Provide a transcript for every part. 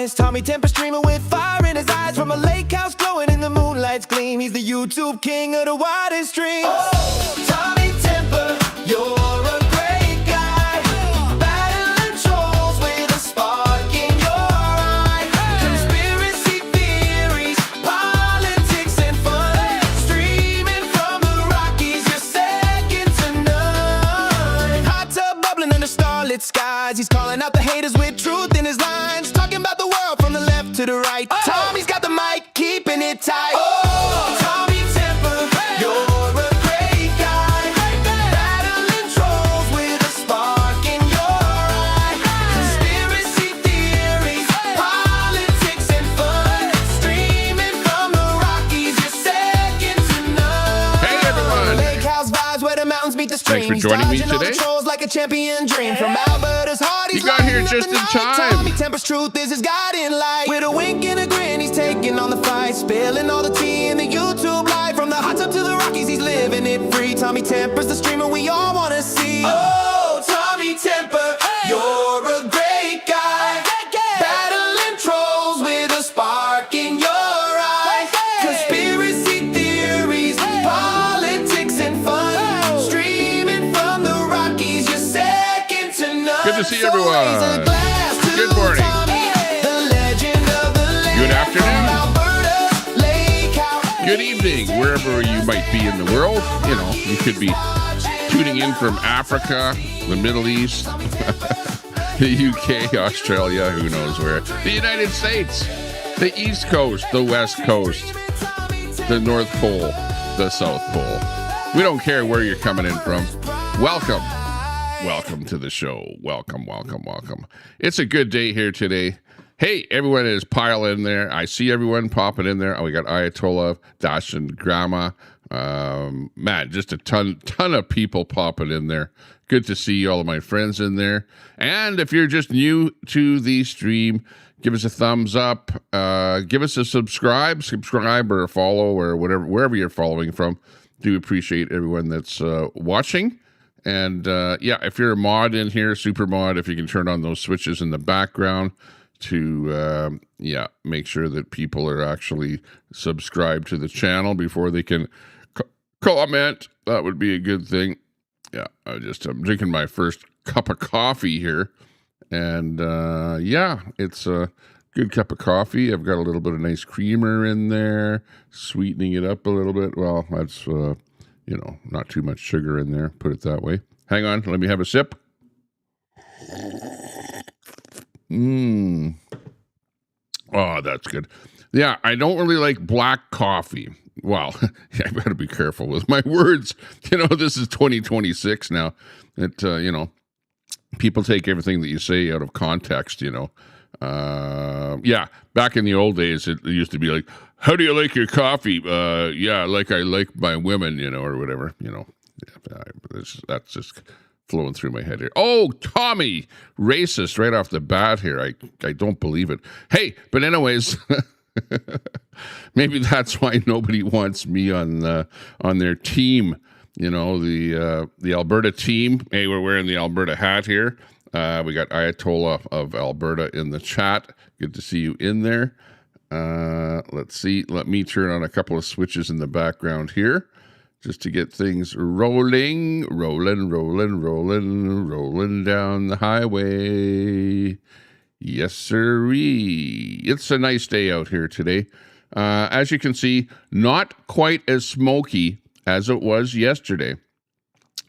skies. Tommy Temper streaming with fire in his eyes, from a lake house glowing in the moonlight's gleam. He's the YouTube king of the widest streams. Oh, Tommy Temper, you're a great guy, battling trolls with a spark in your eye. Conspiracy theories, politics and fun, streaming from the Rockies, you're second to none. Hot tub bubbling under starlit skies, he's calling out the haters with truth in his lines, talking about the world from the left to the right. Oh. Tommy's got the mic, keeping it tight. Oh, Tommy Temper, you're a great guy, battling trolls with a spark in your eye. Conspiracy theories, politics and fun, streaming from the Rockies, you're second to none. Hey everyone! Lake house vibes where the mountains meet the stream. Thanks for joining me He's dodging all the today. trolls like a champion dream. From Alberta's heart, he's You got here lighting up just the in night. time. Tommy Temper's truth is his guiding light. With a wink and a grin, he's taking on the fight, spilling all the tea in the YouTube live. From the hot tub to the Rockies, he's living it free. Tommy Temper's the streamer we all wanna see. Oh, Tommy Temper, you're a great guy, battling trolls with a spark in your eye. Conspiracy theories, politics and fun, streaming from the Rockies, you're second to none. Good to see So everyone. raise a glass to Good morning. Tommy, the legend of the land. Good afternoon. From Alberta's lake house. Good evening, wherever you might be in the world. You know, you could be tuning in from Africa, the Middle East, the UK, Australia, who knows where, the United States, the East Coast, the West Coast, the North Pole, the South Pole. We don't care where you're coming in from. Welcome. Welcome to the show. Welcome, welcome, welcome. It's a good day here today. Hey, everyone is piling in there. I see everyone popping in there. Oh, we got Ayatollah, Dash, and Grandma. Man, just a ton of people popping in there. Good to see all of my friends in there. And if you're just new to the stream, give us a thumbs up. Give us a subscribe or a follow or whatever, wherever you're following from. Do appreciate everyone that's watching. And yeah, if you're a mod in here, super mod, if you can turn on those switches in the background to yeah, make sure that people are actually subscribed to the channel before they can comment, that would be a good thing. Yeah, I'm drinking my first cup of coffee here, and yeah, it's a good cup of coffee. I've got a little bit of nice creamer in there, sweetening it up a little bit. Well, that's you know, not too much sugar in there, put it that way. Hang on, let me have a sip. Oh, that's good. Yeah, I don't really like black coffee. Well, I better be careful with my words. You know, this is 2026 now. That you know, people take everything that you say out of context, you know. Yeah, back in the old days, it used to be like, how do you like your coffee? Yeah, like I like my women, you know, or whatever, you know. Yeah, that's just flowing through my head here. Oh, Tommy, racist right off the bat here. I don't believe it. Hey, but anyways, maybe that's why nobody wants me on their team. You know, the Alberta team. Hey, we're wearing the Alberta hat here. We got Ayatollah of Alberta in the chat. Good to see you in there. Let's see. Let me turn on a couple of switches in the background here, just to get things rolling down the highway. Yes, sirree. It's a nice day out here today. As you can see, not quite as smoky as it was yesterday,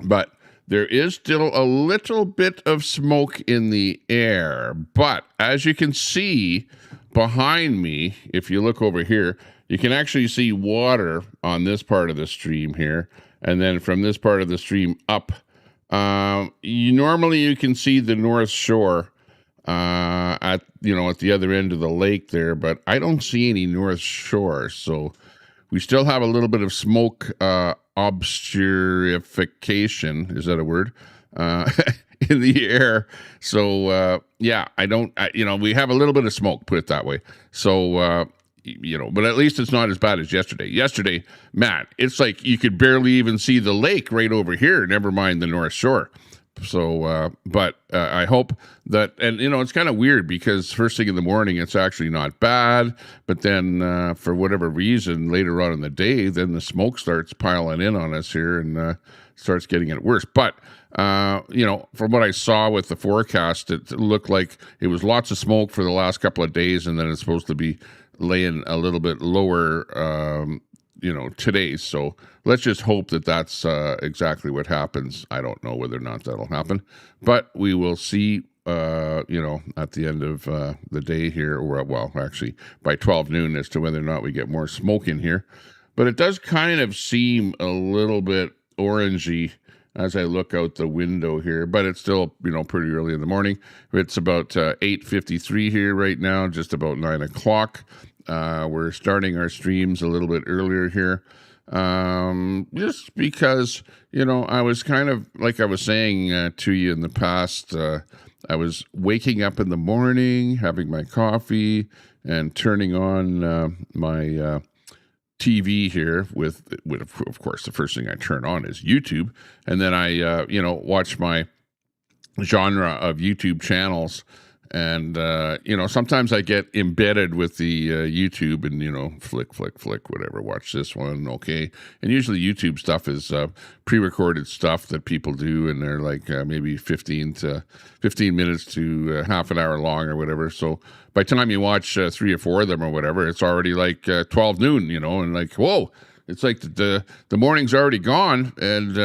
but there is still a little bit of smoke in the air. But as you can see behind me, if you look over here, you can actually see water on this part of the stream here. And then from this part of the stream up, normally you can see the North Shore at the other end of the lake there, but I don't see any North Shore. So we still have a little bit of smoke obscurification, is that a word? In the air. So yeah, we have a little bit of smoke, put it that way. So but at least it's not as bad as yesterday. Yesterday, man, it's like you could barely even see the lake right over here, never mind the North Shore. But I hope that, and it's kind of weird because first thing in the morning, it's actually not bad. But then for whatever reason, later on in the day, then the smoke starts piling in on us here and starts getting it worse. But, from what I saw with the forecast, it looked like it was lots of smoke for the last couple of days. And then it's supposed to be laying a little bit lower, today. So let's just hope that that's exactly what happens. I don't know whether or not that'll happen, but we will see, at the end of the day here, or well, actually by 12 noon as to whether or not we get more smoke in here. But it does kind of seem a little bit orangey as I look out the window here, but it's still, pretty early in the morning. It's about 8:53 here right now, just about 9 o'clock. We're starting our streams a little bit earlier here, just because, I was kind of, like I was saying to you in the past, I was waking up in the morning, having my coffee, and turning on my TV here with, of course, the first thing I turn on is YouTube. And then I, watch my genre of YouTube channels. And, sometimes I get embedded with the YouTube and, flick, whatever, watch this one, okay. And usually YouTube stuff is pre-recorded stuff that people do, and they're like maybe 15 minutes to half an hour long or whatever. So by the time you watch 3 or 4 of them or whatever, it's already like 12 noon, and like, whoa. It's like the morning's already gone, and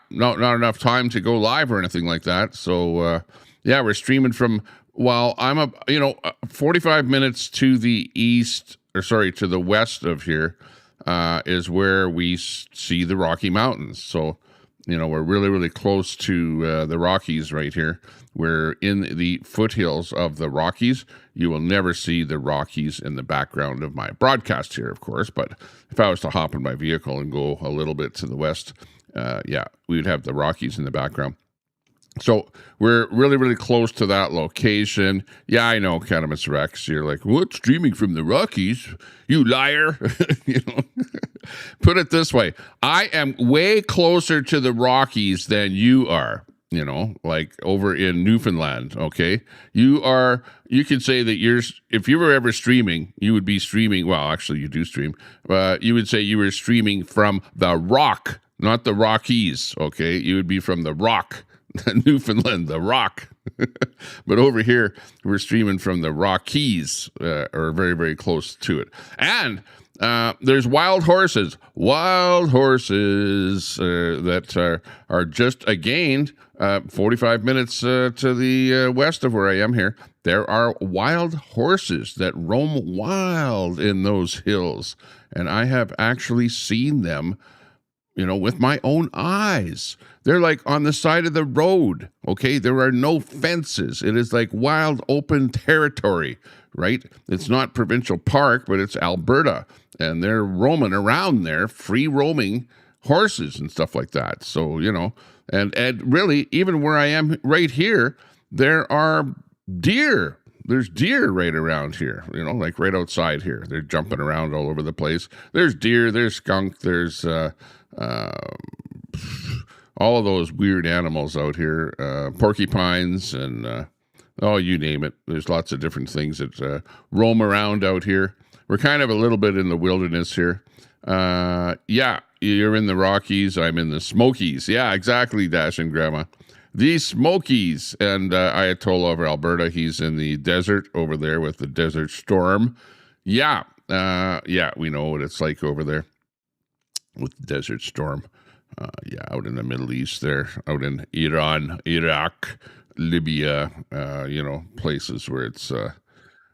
not enough time to go live or anything like that. So we're streaming from, I'm 45 minutes to the to the west of here is where we see the Rocky Mountains. So, we're really, really close to the Rockies right here. We're in the foothills of the Rockies. You will never see the Rockies in the background of my broadcast here, of course. But if I was to hop in my vehicle and go a little bit to the west, we would have the Rockies in the background. So we're really, really close to that location. Yeah, I know, Cannabis Rex. You're like, what? Streaming from the Rockies? You liar. Put it this way. I am way closer to the Rockies than you are, like over in Newfoundland, okay? You could say that if you were ever streaming, you would be streaming, well, actually you do stream, you would say you were streaming from the Rock, not the Rockies, okay? You would be from the Rock. Newfoundland, the Rock. But over here, we're streaming from the Rockies, or very, very close to it. And there's wild horses that are just, again, 45 minutes to the west of where I am here. There are wild horses that roam wild in those hills. And I have actually seen them, with my own eyes. They're like on the side of the road, okay? There are no fences. It is like wild open territory, right? It's not provincial park, but it's Alberta. And they're roaming around there, free roaming horses and stuff like that. So, and really, even where I am right here, there are deer. There's deer right around here, like right outside here. They're jumping around all over the place. There's deer, there's skunk, there's all of those weird animals out here, porcupines and you name it. There's lots of different things that roam around out here. We're kind of a little bit in the wilderness here. You're in the Rockies. I'm in the Smokies. Yeah, exactly, Dash and Grandma. The Smokies. And Ayatollah of Alberta, he's in the desert over there with the Desert Storm. We know what it's like over there with the Desert Storm. Out in the Middle East there, out in Iran, Iraq, Libya, places where it's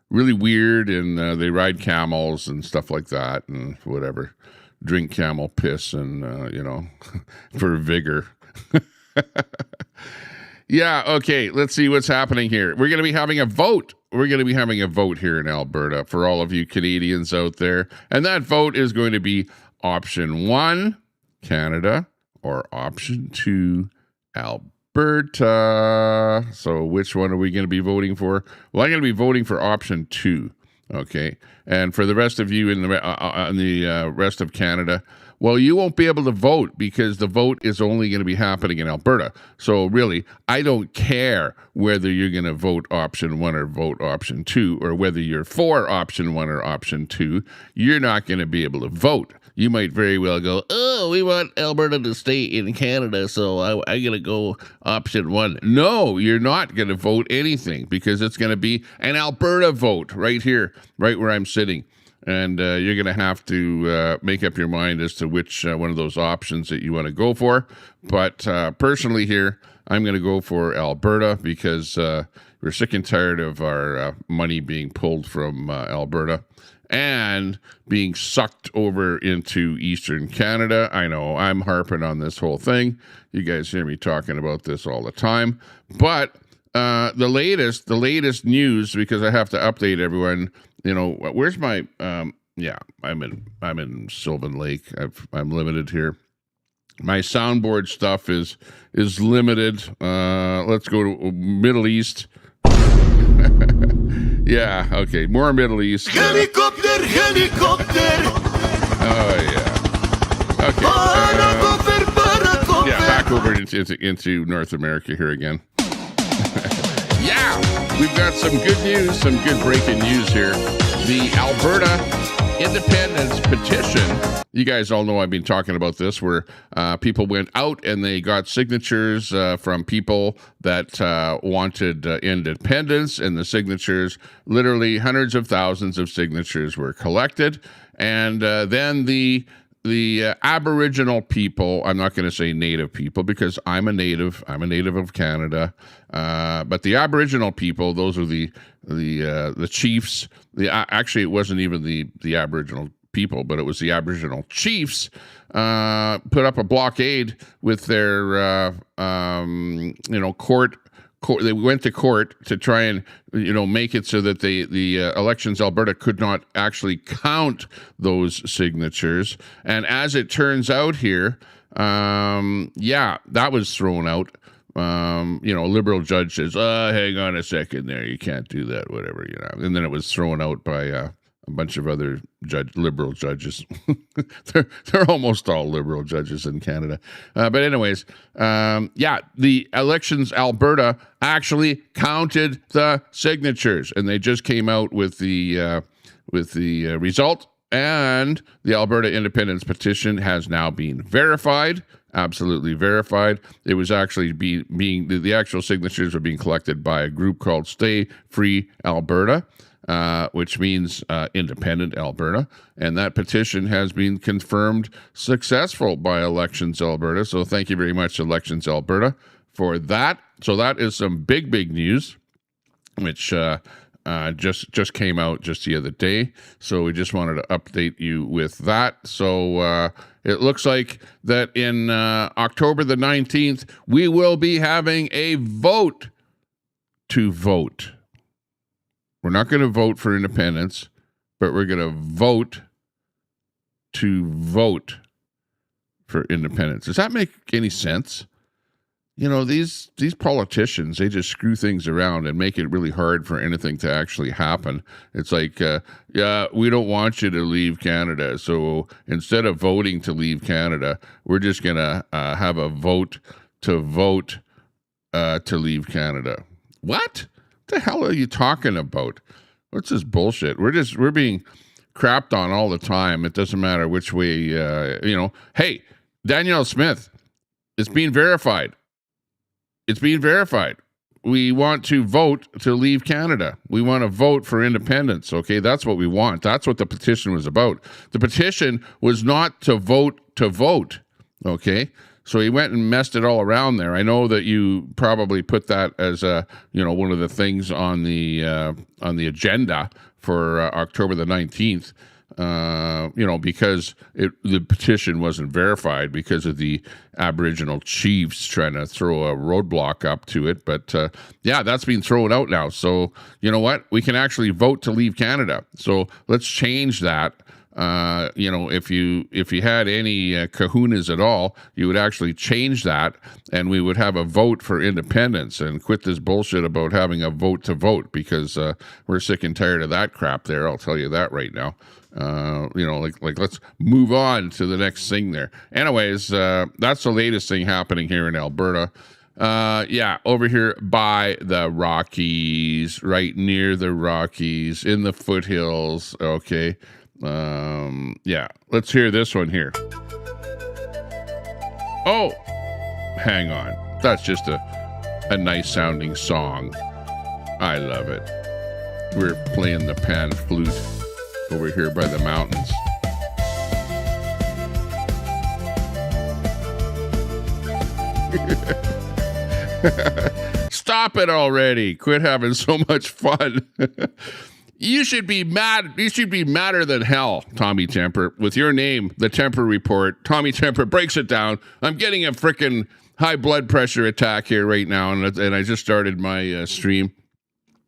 really weird, and they ride camels and stuff like that, and whatever, drink camel piss and, for vigor. Okay, let's see what's happening here. We're going to be having a vote. We're going to be having a vote here in Alberta for all of you Canadians out there, and that vote is going to be option 1, Canada, or option 2, Alberta. So which one are we going to be voting for? Well, I'm going to be voting for option 2. Okay. And for the rest of you in the rest of Canada, Well, you won't be able to vote because the vote is only going to be happening in Alberta. So really, I don't care whether you're going to vote option 1 or vote option 2, or whether you're for option 1 or option 2. You're not going to be able to vote. You might very well go, oh, we want Alberta to stay in Canada, so I'm going to go option 1. No, you're not going to vote anything because it's going to be an Alberta vote right here, right where I'm sitting. And you're going to have to make up your mind as to which one of those options that you want to go for. But personally here, I'm going to go for Alberta because we're sick and tired of our money being pulled from Alberta and being sucked over into Eastern Canada. I know I'm harping on this whole thing. You guys hear me talking about this all the time. But the latest news, because I have to update everyone. You know, where's my I'm in Sylvan Lake. I'm limited here. My soundboard stuff is limited. Let's go to Middle East. Yeah, okay, more Middle East. Helicopter. Oh yeah. Okay. Yeah, back over into North America here again. Yeah, we've got some good news, some good breaking news here. The Alberta Independence Petition. You guys all know I've been talking about this, where people went out and they got signatures from people that wanted independence, and the signatures, literally hundreds of thousands of signatures were collected. And then the Aboriginal people, I'm not going to say Native people because I'm a Native of Canada, but the Aboriginal people, those are the chiefs. Actually, it wasn't even the Aboriginal people, but it was the Aboriginal chiefs put up a blockade with their court. They went to court to try and make it so that the Elections Alberta could not actually count those signatures. And as it turns out here, that was thrown out. A liberal judge says, hang on a second there, you can't do that, whatever, and then it was thrown out by a bunch of other liberal judges. they're almost all liberal judges in Canada. But anyways, the Elections Alberta actually counted the signatures, and they just came out with the result. And the Alberta Independence Petition has now been verified, absolutely verified. It was actually the actual signatures were being collected by a group called Stay Free Alberta, which means Independent Alberta. And that petition has been confirmed successful by Elections Alberta. So thank you very much, Elections Alberta, for that. So that is some big news, which just came out just the other day. So we just wanted to update you with that. So it looks like that in October the 19th, we will be having a vote to vote. We're not going to vote for independence, but we're going to vote to vote for independence. Does that make any sense? These politicians, they just screw things around and make it really hard for anything to actually happen. It's like, we don't want you to leave Canada. So instead of voting to leave Canada, we're just going to have a vote to leave Canada. What the hell are you talking about? What's this bullshit? We're being crapped on all the time. It doesn't matter which way, Hey, Danielle Smith, it's being verified. It's being verified. We want to vote to leave Canada. We want to vote for independence, okay? That's what we want. That's what the petition was about. The petition was not to vote, okay? So he went and messed it all around there. I know that you probably put that as one of the things on the agenda for October the 19th. Because the petition wasn't verified because of the Aboriginal chiefs trying to throw a roadblock up to it. But that's been thrown out now. So you know what? We can actually vote to leave Canada. So let's change that. if you had any kahunas at all, you would actually change that, and we would have a vote for independence and quit this bullshit about having a vote to vote, because we're sick and tired of that crap there. I'll tell you that right now. Let's move on to the next thing there. Anyways, that's the latest thing happening here in Alberta. Over here by the Rockies, right near the Rockies, in the foothills. Okay. Let's hear this one here. Oh, hang on. That's just a nice sounding song. I love it. We're playing the pan flute over here by the mountains. Stop it already. Quit having so much fun. You should be mad. You should be madder than hell, Tommy Temper, with your name, the Temper Report. Tommy Temper breaks it down. I'm getting a freaking high blood pressure attack here right now, and I just started my stream.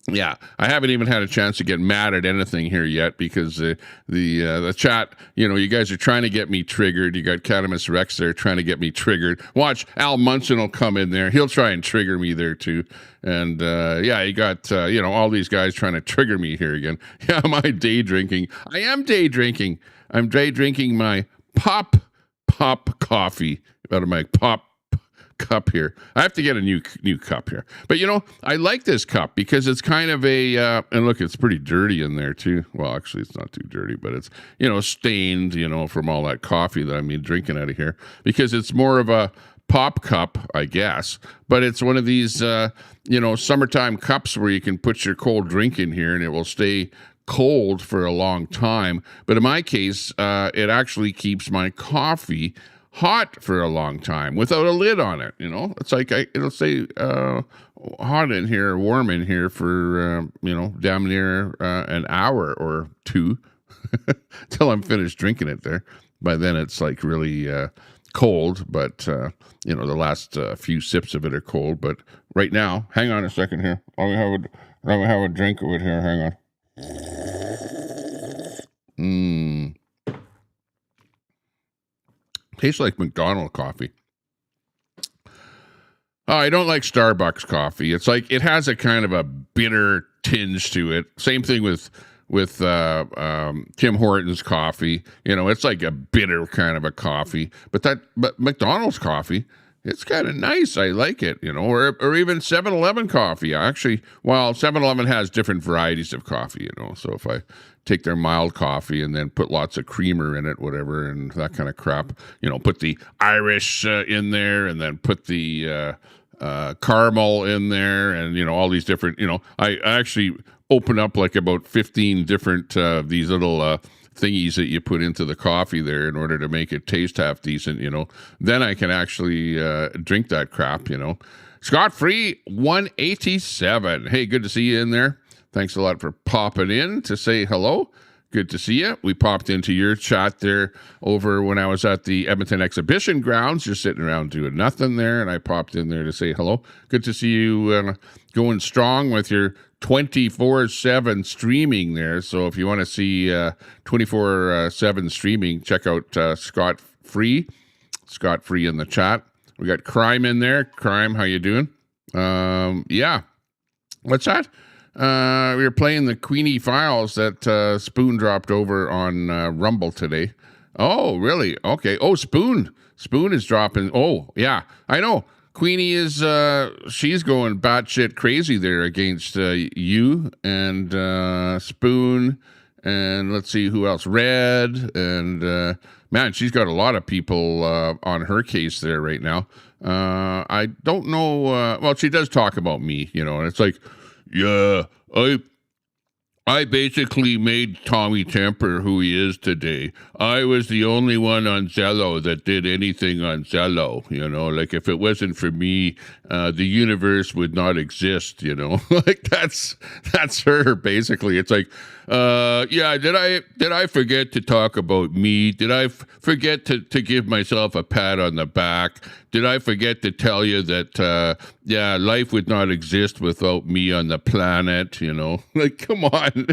Yeah, I haven't even had a chance to get mad at anything here yet, because the chat, you guys are trying to get me triggered. You got Catamus Rex there trying to get me triggered. Watch, Al Munson will come in there. He'll try and trigger me there too. And you got all these guys trying to trigger me here again. Yeah, am I day drinking? I am day drinking. I'm day drinking my pop coffee out of my pop cup here. I have to get a new cup here. But I like this cup because it's kind of a and look, it's pretty dirty in there too. Well, actually it's not too dirty, but it's stained, from all that coffee that I'm drinking out of here, because it's more of a pop cup, I guess. But it's one of these summertime cups where you can put your cold drink in here and it will stay cold for a long time. But in my case, it actually keeps my coffee hot for a long time without a lid on it. It's like it'll say hot in here, warm in here for damn near an hour or two till I'm finished drinking it there. By then it's like really cold, but the last few sips of it are cold. But right now, hang on a second here. Let me have a drink of it here. Hang on. Tastes like McDonald's coffee. Oh, I don't like Starbucks coffee. It's like it has a kind of a bitter tinge to it. Same thing with Tim Hortons coffee. It's like a bitter kind of a coffee. But McDonald's coffee, it's kind of nice. I like it. Or even 7-Eleven coffee. Actually, 7-Eleven has different varieties of coffee. So if I take their mild coffee and then put lots of creamer in it, whatever, and that kind of crap, put the Irish in there, and then put the caramel in there, and all these different, I actually open up like about 15 different these little thingies that you put into the coffee there in order to make it taste half decent. Then I can actually drink that crap. Scott Free 187. Hey, good to see you in there. Thanks a lot for popping in to say hello. Good to see you. We popped into your chat there over when I was at the Edmonton Exhibition Grounds. You're sitting around doing nothing there, and I popped in there to say hello. Good to see you going strong with your 24/7 streaming there. So if you want to see 24/7 streaming, check out Scott Free in the chat. We got Crime in there. Crime, how you doing? What's that? We were playing the Queenie Files that Spoon dropped over on Rumble today. Oh, really? Okay. Oh, Spoon is dropping. Oh, yeah, I know. Queenie is she's going batshit crazy there against you and Spoon, and let's see who else. Red, and man, she's got a lot of people on her case there right now. I don't know. Well, she does talk about me, and it's like, yeah, I basically made Tommy Temper who he is today. I was the only one on Zello that did anything on Zello, like if it wasn't for me, the universe would not exist, like that's her basically. It's like, did I forget to talk about me? Did I forget to give myself a pat on the back? Did I forget to tell you that, life would not exist without me on the planet, like, come on.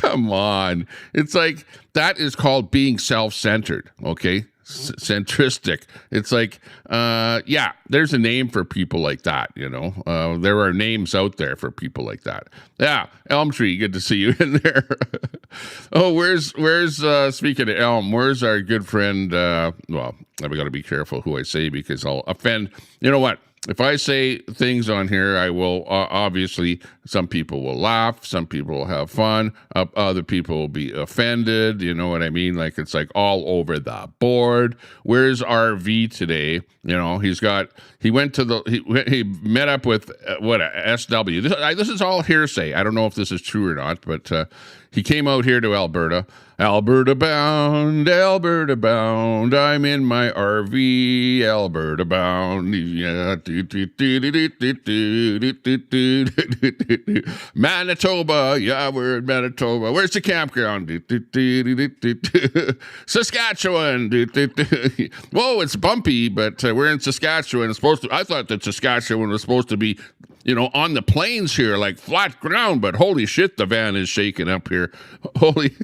Come on. It's like, that is called being self-centered, okay? Centristic. It's like, yeah, there's a name for people like that, you know. There are names out there for people like that. Yeah, Elm Tree, good to see you in there. Oh, where's speaking of Elm, where's our good friend, well, I've got to be careful who I say because I'll offend. You know what? If I say things on here, I will, obviously, some people will laugh, some people will have fun, other people will be offended, you know what I mean? Like, it's like all over the board. Where's RV today? You know, he went to he met up with, SW. This is all hearsay. I don't know if this is true or not, but he came out here to Alberta. Alberta bound, I'm in my RV, Alberta bound. Yeah. Manitoba, yeah, we're in Manitoba. Where's the campground? Saskatchewan. Whoa, it's bumpy, but we're in Saskatchewan. I thought that Saskatchewan was supposed to be, you know, on the plains here, like flat ground, but holy shit, the van is shaking up here. Holy.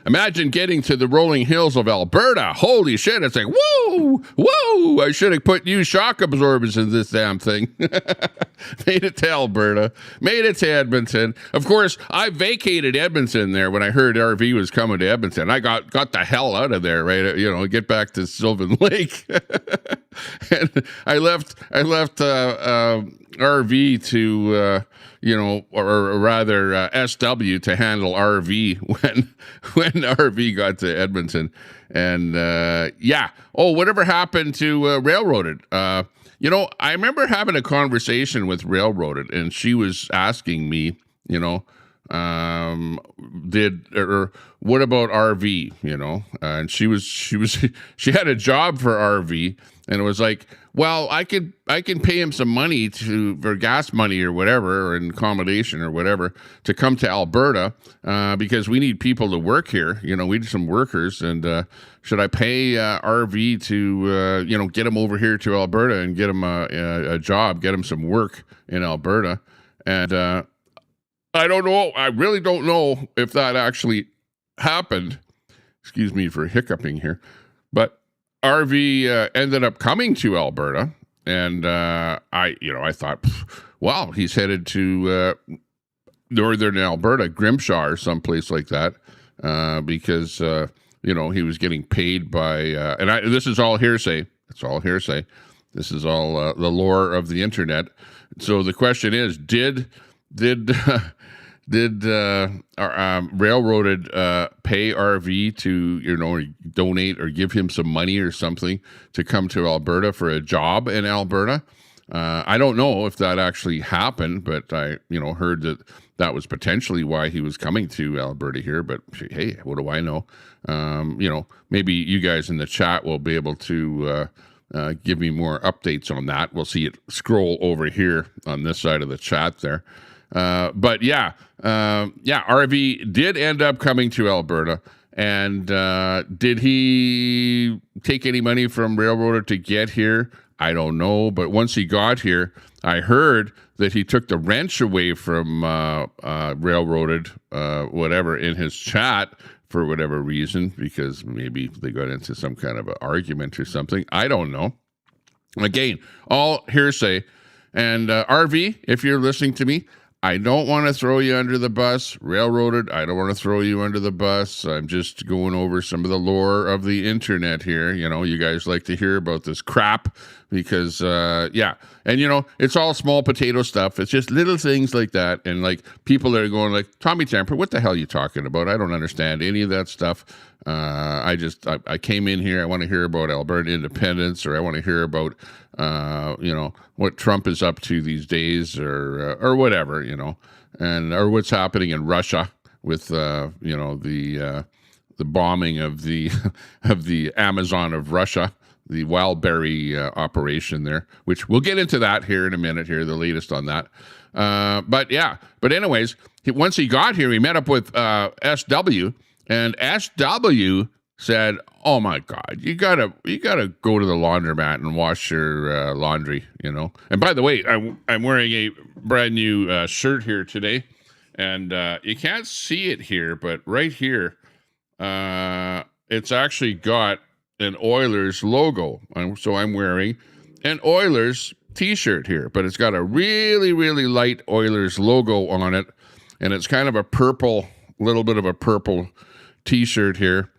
Imagine getting to the rolling hills of Alberta. Holy shit, it's like, whoa, whoa, I should have put new shock absorbers in this damn thing. Made it to Alberta, made it to Edmonton. Of course, I vacated Edmonton there when I heard RV was coming to Edmonton. I got the hell out of there, right? You know, get back to Sylvan Lake. And I left RV to, you know, or rather SW to handle RV when RV got to Edmonton. And yeah. Oh, whatever happened to Railroaded? You know, I remember having a conversation with Railroaded, and she was asking me, you know, what about RV, you know? And she had a job for RV, and it was like, well, I can pay him some money for gas money or whatever, or accommodation or whatever, to come to Alberta, because we need people to work here. You know, we need some workers, and should I pay RV to you know, get him over here to Alberta and get him a job, get him some work in Alberta? And I don't know. I really don't know if that actually happened. Excuse me for hiccuping here, but RV ended up coming to Alberta, and I thought, wow, he's headed to northern Alberta, Grimshaw or someplace like that, because you know, he was getting paid by, and this is all hearsay. It's all hearsay. This is all the lore of the internet. So the question is, did Railroaded pay RV to, you know, donate or give him some money or something to come to Alberta for a job in Alberta? I don't know if that actually happened, but I, you know, heard that was potentially why he was coming to Alberta here. But hey, what do I know? You know, maybe you guys in the chat will be able to give me more updates on that. We'll see it scroll over here on this side of the chat there. But yeah, RV did end up coming to Alberta. And did he take any money from Railroader to get here? I don't know. But once he got here, I heard that he took the wrench away from Railroaded, whatever, in his chat for whatever reason, because maybe they got into some kind of an argument or something. I don't know. Again, all hearsay. And RV, if you're listening to me, I don't want to throw you under the bus. Railroaded, I don't want to throw you under the bus. I'm just going over some of the lore of the internet here. You know, you guys like to hear about this crap because, yeah. And, you know, it's all small potato stuff. It's just little things like that. And, like, people that are going like, Tommy Tamper, what the hell are you talking about? I don't understand any of that stuff. I came in here. I want to hear about Alberta independence, or I want to hear about, you know, what Trump is up to these days, or whatever, you know, and or what's happening in Russia with, you know, the bombing of the of the Amazon of Russia, the Wildberry operation there, which we'll get into that here in a minute. Here, the latest on that. But yeah, but anyways, once he got here, he met up with SW. And SW said, "Oh my God, you gotta go to the laundromat and wash your laundry, you know." And by the way, I'm wearing a brand new shirt here today. And you can't see it here, but right here, it's actually got an Oilers logo. So I'm wearing an Oilers t-shirt here, but it's got a really, really light Oilers logo on it. And it's kind of a purple, little bit of a purple t-shirt here,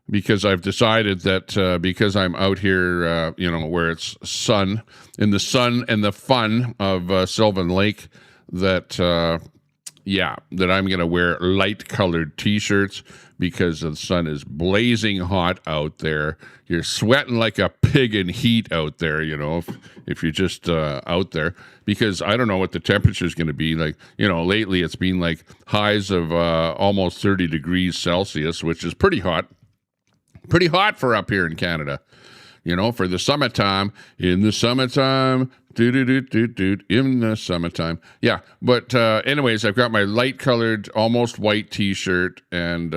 because I've decided that because I'm out here, where it's sun, in the sun and the fun of Sylvan Lake, that that I'm going to wear light colored t-shirts because the sun is blazing hot out there. You're sweating like a pig in heat out there, if you're just out there, because I don't know what the temperature is going to be like. Lately it's been like highs of almost 30 degrees Celsius, which is pretty hot for up here in Canada. For the summertime, in the summertime, in the summertime. Yeah, but anyways, I've got my light-colored, almost white T-shirt and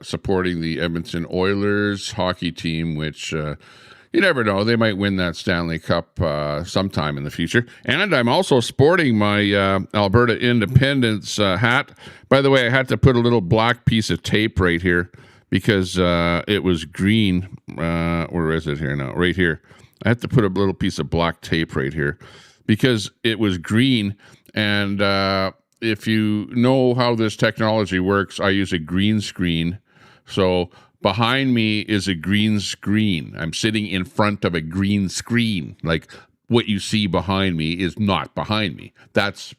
supporting the Edmonton Oilers hockey team, which you never know, they might win that Stanley Cup sometime in the future. And I'm also sporting my Alberta Independence hat. By the way, I had to put a little black piece of tape right here, because it was green. Where is it here now? Right here. I have to put a little piece of black tape right here because it was green. And if you know how this technology works, I use a green screen. So behind me is a green screen. I'm sitting in front of a green screen. Like, what you see behind me is not behind me. That's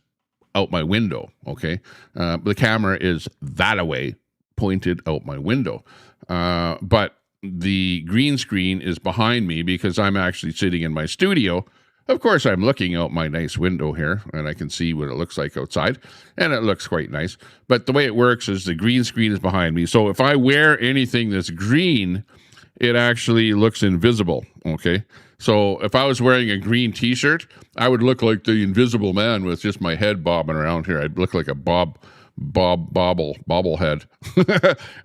out my window, okay? The camera is that away, pointed out my window. But the green screen is behind me because I'm actually sitting in my studio. Of course, I'm looking out my nice window here, and I can see what it looks like outside, and it looks quite nice. But the way it works is the green screen is behind me. So if I wear anything that's green, it actually looks invisible, okay? So if I was wearing a green T-shirt, I would look like the Invisible Man with just my head bobbing around here. I'd look like a bobblehead.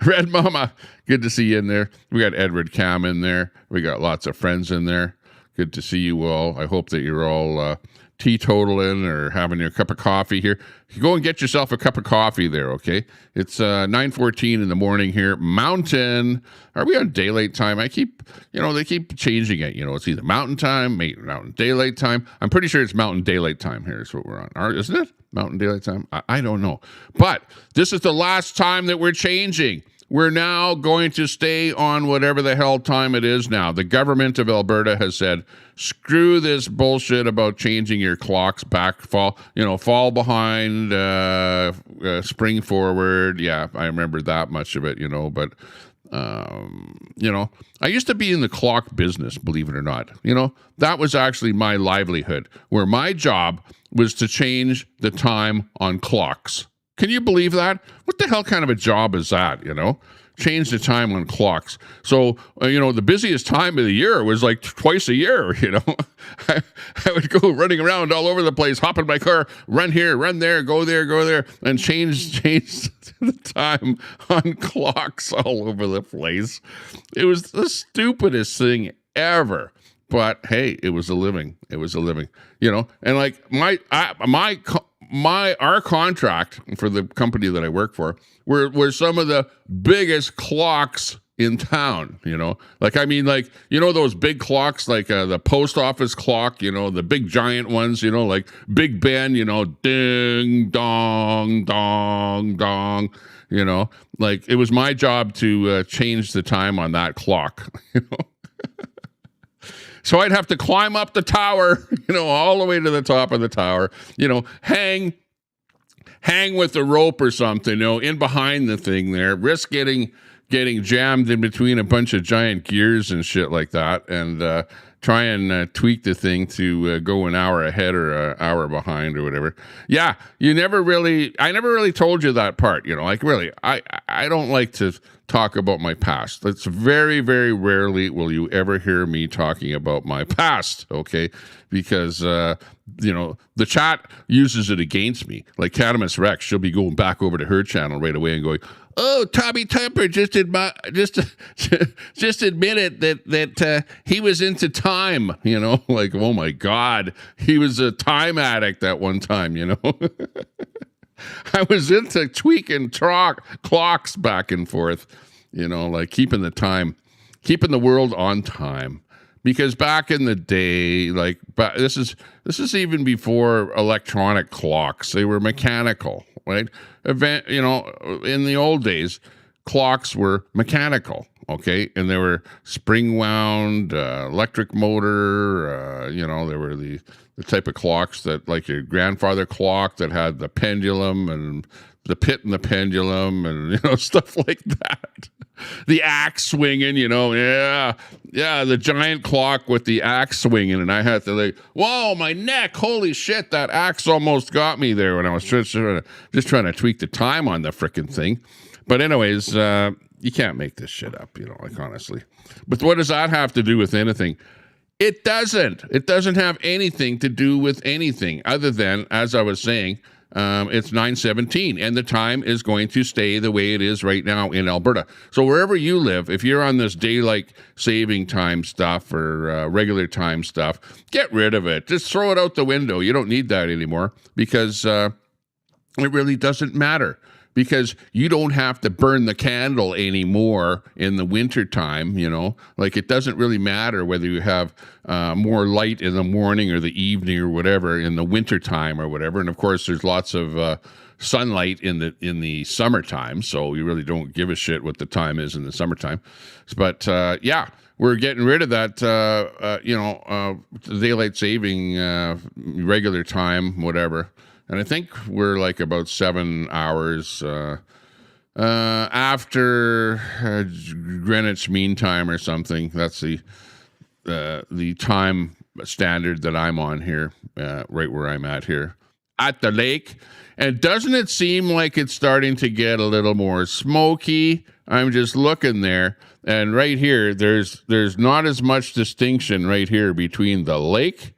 Red Mama, good to see you in there. We got Edward Cam in there. We got lots of friends in there. Good to see you all. I hope that you're all teetotaling or having your cup of coffee here. Go and get yourself a cup of coffee there, okay? It's 9:14 in the morning here. Mountain. Are we on daylight time? They keep changing it. It's either mountain time, mountain daylight time. I'm pretty sure it's mountain daylight time here is what we're on. Isn't it? Mountain daylight time? I don't know. But this is the last time that we're changing. We're now going to stay on whatever the hell time it is now. The government of Alberta has said, screw this bullshit about changing your clocks back, fall behind, spring forward. Yeah, I remember that much of it, but I used to be in the clock business, believe it or not. That was actually my livelihood, where my job was to change the time on clocks. Can you believe that? What the hell kind of a job is that, Change the time on clocks. So, the busiest time of the year was like twice a year, I would go running around all over the place, hop in my car, run here, run there, go there, and change the time on clocks all over the place. It was the stupidest thing ever. But hey, it was a living. And like our contract for the company that I work for were some of the biggest clocks in town, those big clocks, like the post office clock, the big giant ones, like Big Ben, ding, dong, dong, dong, like it was my job to change the time on that clock, So I'd have to climb up the tower, all the way to the top of the tower, hang with a rope or something, in behind the thing there, risk getting jammed in between a bunch of giant gears and shit like that, and try and tweak the thing to go an hour ahead or an hour behind or whatever. Yeah, I never really told you that part, really, I don't like to talk about my past. It's very, very rarely will you ever hear me talking about my past, okay? Because, the chat uses it against me. Like Catamus Rex, she'll be going back over to her channel right away and going, oh, Tommy Temper just admitted that he was into time, like, oh my God, he was a time addict at one time, I was into tweaking clocks back and forth, like keeping the world on time. Because back in the day, this is even before electronic clocks. They were mechanical, right? In the old days, clocks were mechanical, okay? And they were spring wound, electric motor, they were the type of clocks that, like your grandfather clock that had the pendulum and the pit and the pendulum and, stuff like that. The axe swinging, the giant clock with the axe swinging. And I had to whoa, my neck, holy shit, that axe almost got me there when I was just trying to tweak the time on the frickin' thing. But anyways, you can't make this shit up, honestly. But what does that have to do with anything? It doesn't. It doesn't have anything to do with anything other than, as I was saying, it's 9:17, and the time is going to stay the way it is right now in Alberta. So wherever you live, if you're on this daylight saving time stuff or regular time stuff, get rid of it. Just throw it out the window. You don't need that anymore because it really doesn't matter. Because you don't have to burn the candle anymore in the winter time, it doesn't really matter whether you have more light in the morning or the evening or whatever in the winter time or whatever. And of course, there's lots of sunlight in the summertime, so you really don't give a shit what the time is in the summertime. But we're getting rid of that, daylight saving, regular time, whatever. And I think we're about 7 hours after Greenwich Mean Time or something. That's the time standard that I'm on here, right where I'm at here at the lake. And doesn't it seem like it's starting to get a little more smoky? I'm just looking there, and right here, there's not as much distinction right here between the lake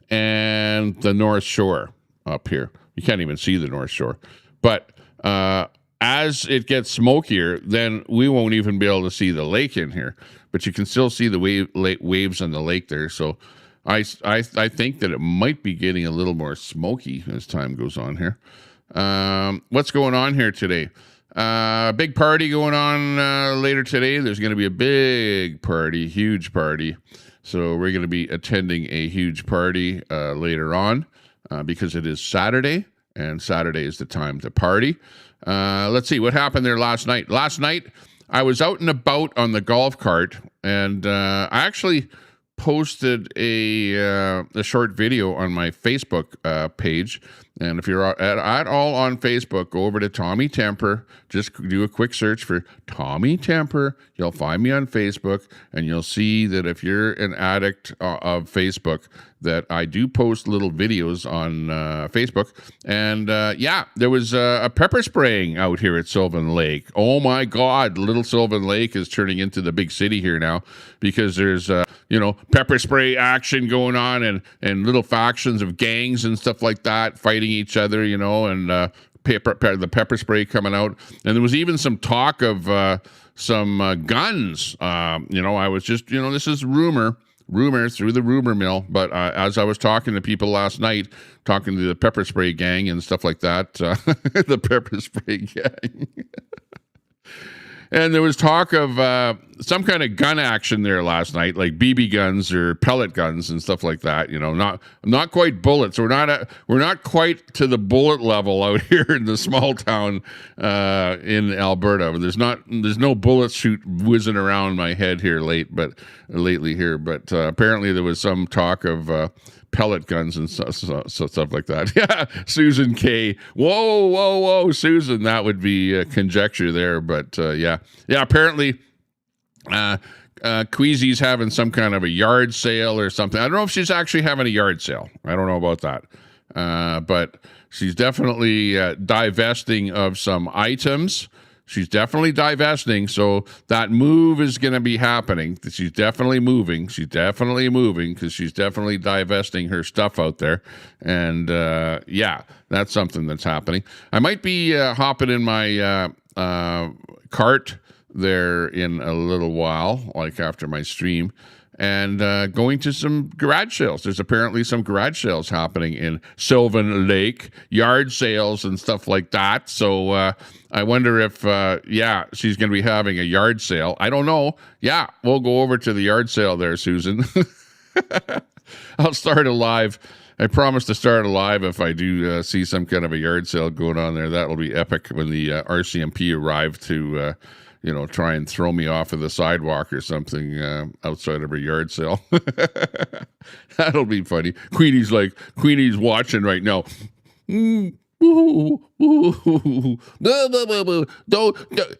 and the North Shore up here. You can't even see the North Shore. But as it gets smokier, then we won't even be able to see the lake in here. But you can still see the waves on the lake there. So I think that it might be getting a little more smoky as time goes on here. What's going on here today? Big party going on later today. There's going to be a big party, huge party. So we're going to be attending a huge party later on. Because it is Saturday, and Saturday is the time to party. Let's see, what happened there last night? Last night, I was out and about on the golf cart, and I actually posted a short video on my Facebook page. And if you're at all on Facebook, go over to Tommy Temper. Just do a quick search for Tommy Temper. You'll find me on Facebook, and you'll see that if you're an addict of Facebook, that I do post little videos on Facebook. And there was a pepper spraying out here at Sylvan Lake. Oh my God, Little Sylvan Lake is turning into the big city here now because there's pepper spray action going on and little factions of gangs and stuff like that fighting each other, and the pepper spray coming out. And there was even some talk of some guns. I was just, this is rumor through the rumor mill. But as I was talking to people last night, talking to the pepper spray gang and stuff like that, the pepper spray gang. And there was talk of some kind of gun action there last night, like BB guns or pellet guns and stuff like that. Not quite bullets. We're not quite to the bullet level out here in the small town in Alberta. There's no bullet shoot whizzing around my head here lately here. But apparently there was some talk of pellet guns and stuff like that. Yeah, Susan K. Whoa, Susan. That would be conjecture there, but yeah. Apparently, Queasy's having some kind of a yard sale or something. I don't know if she's actually having a yard sale. I don't know about that, but she's definitely divesting of some items. She's definitely divesting, so that move is going to be happening. She's definitely moving. She's definitely moving because she's definitely divesting her stuff out there. And, that's something that's happening. I might be hopping in my cart there in a little while, like after my stream. and going to some garage sales. There's apparently some garage sales happening in Sylvan Lake, yard sales and stuff like that. So I wonder if, she's going to be having a yard sale. I don't know. Yeah, we'll go over to the yard sale there, Susan. I'll start a live. I promise to start a live if I do see some kind of a yard sale going on there. That'll be epic when the RCMP arrive to, try and throw me off of the sidewalk or something outside of a yard sale. That'll be funny. Queenie's watching right now. Don't,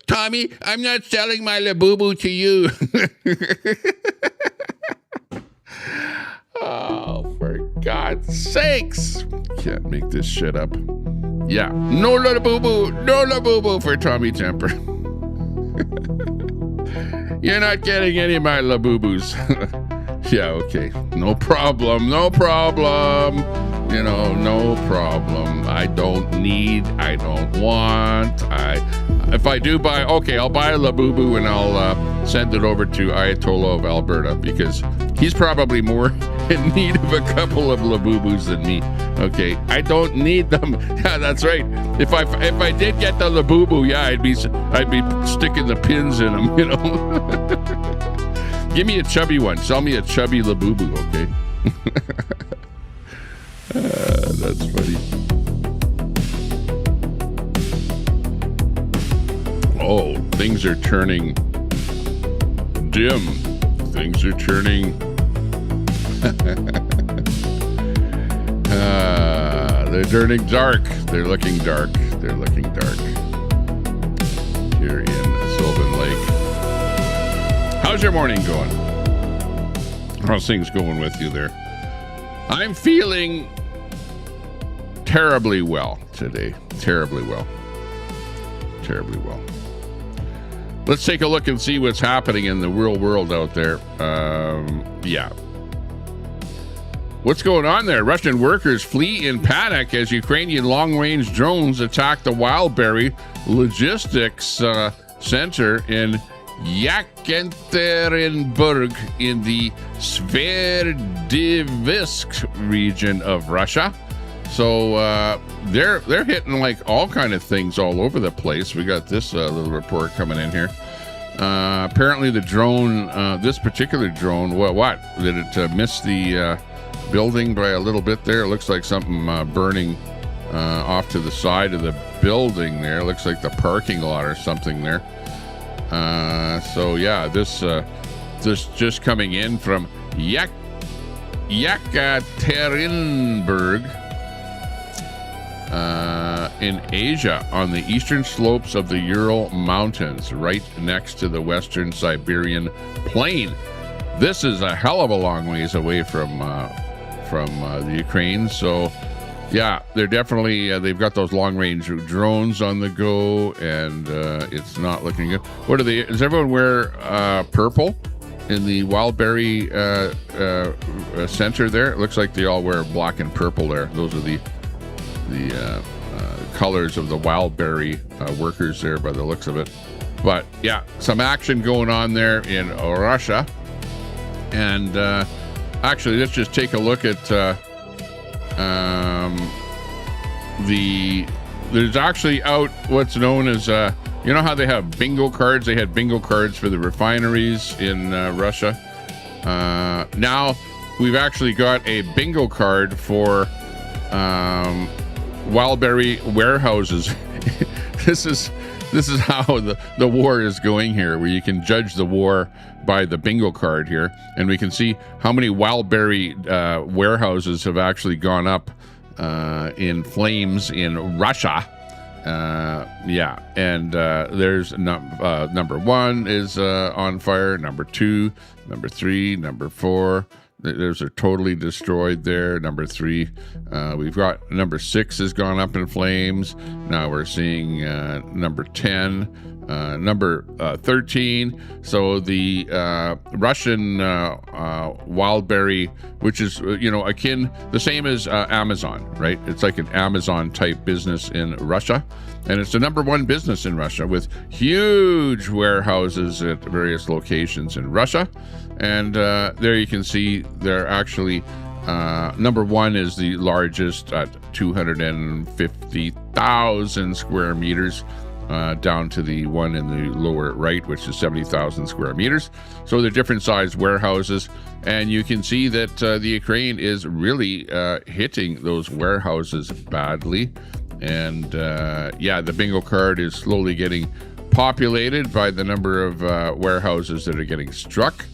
Tommy, I'm not selling my Labubu to you. Oh, for God's sakes. Can't make this shit up. Yeah. No Labubu for Tommy Temper. You're not getting any of my Labubus. Yeah, okay. No problem. No problem. No problem. I don't want. If I do buy, okay, I'll buy a Labubu and I'll send it over to Ayatollah of Alberta because he's probably more in need of a couple of Labubus than me. Okay, I don't need them. Yeah, that's right. If I did get the Labubu, yeah, I'd be sticking the pins in them. Give me a chubby one. Sell me a chubby Labubu, okay? That's funny. Oh, things are turning dim. Things are turning. They're turning dark. They're looking dark. They're looking dark. Here in Sylvan Lake. How's your morning going? How's things going with you there? I'm feeling terribly well today. Terribly well. Terribly well. Let's take a look and see what's happening in the real world out there. What's going on there? Russian workers flee in panic as Ukrainian long-range drones attack the Wildberry Logistics Center in Yekaterinburg in the Sverdlovsk region of Russia. So they're hitting like all kind of things all over the place. We got this little report coming in here. Apparently the drone, this particular drone, what? Did it miss the building by a little bit there? It looks like something burning off to the side of the building there. It looks like the parking lot or something there. So yeah, this just coming in from Yekaterinburg in Asia on the eastern slopes of the Ural Mountains, right next to the western Siberian plain. This is a hell of a long ways away from the Ukraine. So yeah, they're definitely they've got those long-range drones on the go, and it's not looking good. What are they? Does everyone wear purple in the Wildberry center there? It looks like they all wear black and purple there. Those are the colors of the Wildberry workers there by the looks of it. But yeah, some action going on there in Russia. And actually, let's just take a look at there's actually out what's known as you know how they have bingo cards? They had bingo cards for the refineries in Russia. Now we've actually got a bingo card for Wildberry warehouses. This is how the war is going here, where you can judge the war by the bingo card here, and we can see how many Wildberry warehouses have actually gone up in flames in Russia. There's number one is on fire, number two, number three, number four. Those are totally destroyed there. Number three, we've got number 6 has gone up in flames. Now we're seeing number 10. number 13. So the Russian wildberry, which is akin the same as Amazon, right? It's like an Amazon type business in Russia, and it's the number one business in Russia with huge warehouses at various locations in Russia. And there you can see they're actually number one is the largest at 250,000 square meters. Down to the one in the lower right, which is 70,000 square meters. So they're different sized warehouses, and you can see that the Ukraine is really hitting those warehouses badly. And the bingo card is slowly getting populated by the number of warehouses that are getting struck.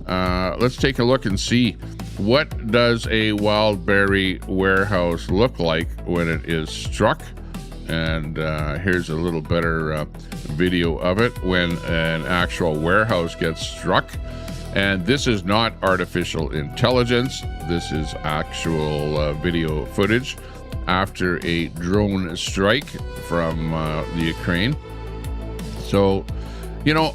Let's take a look and see, what does a wildberry warehouse look like when it is struck? And here's a little better video of it when an actual warehouse gets struck. And this is not artificial intelligence. This is actual video footage after a drone strike from the Ukraine. So,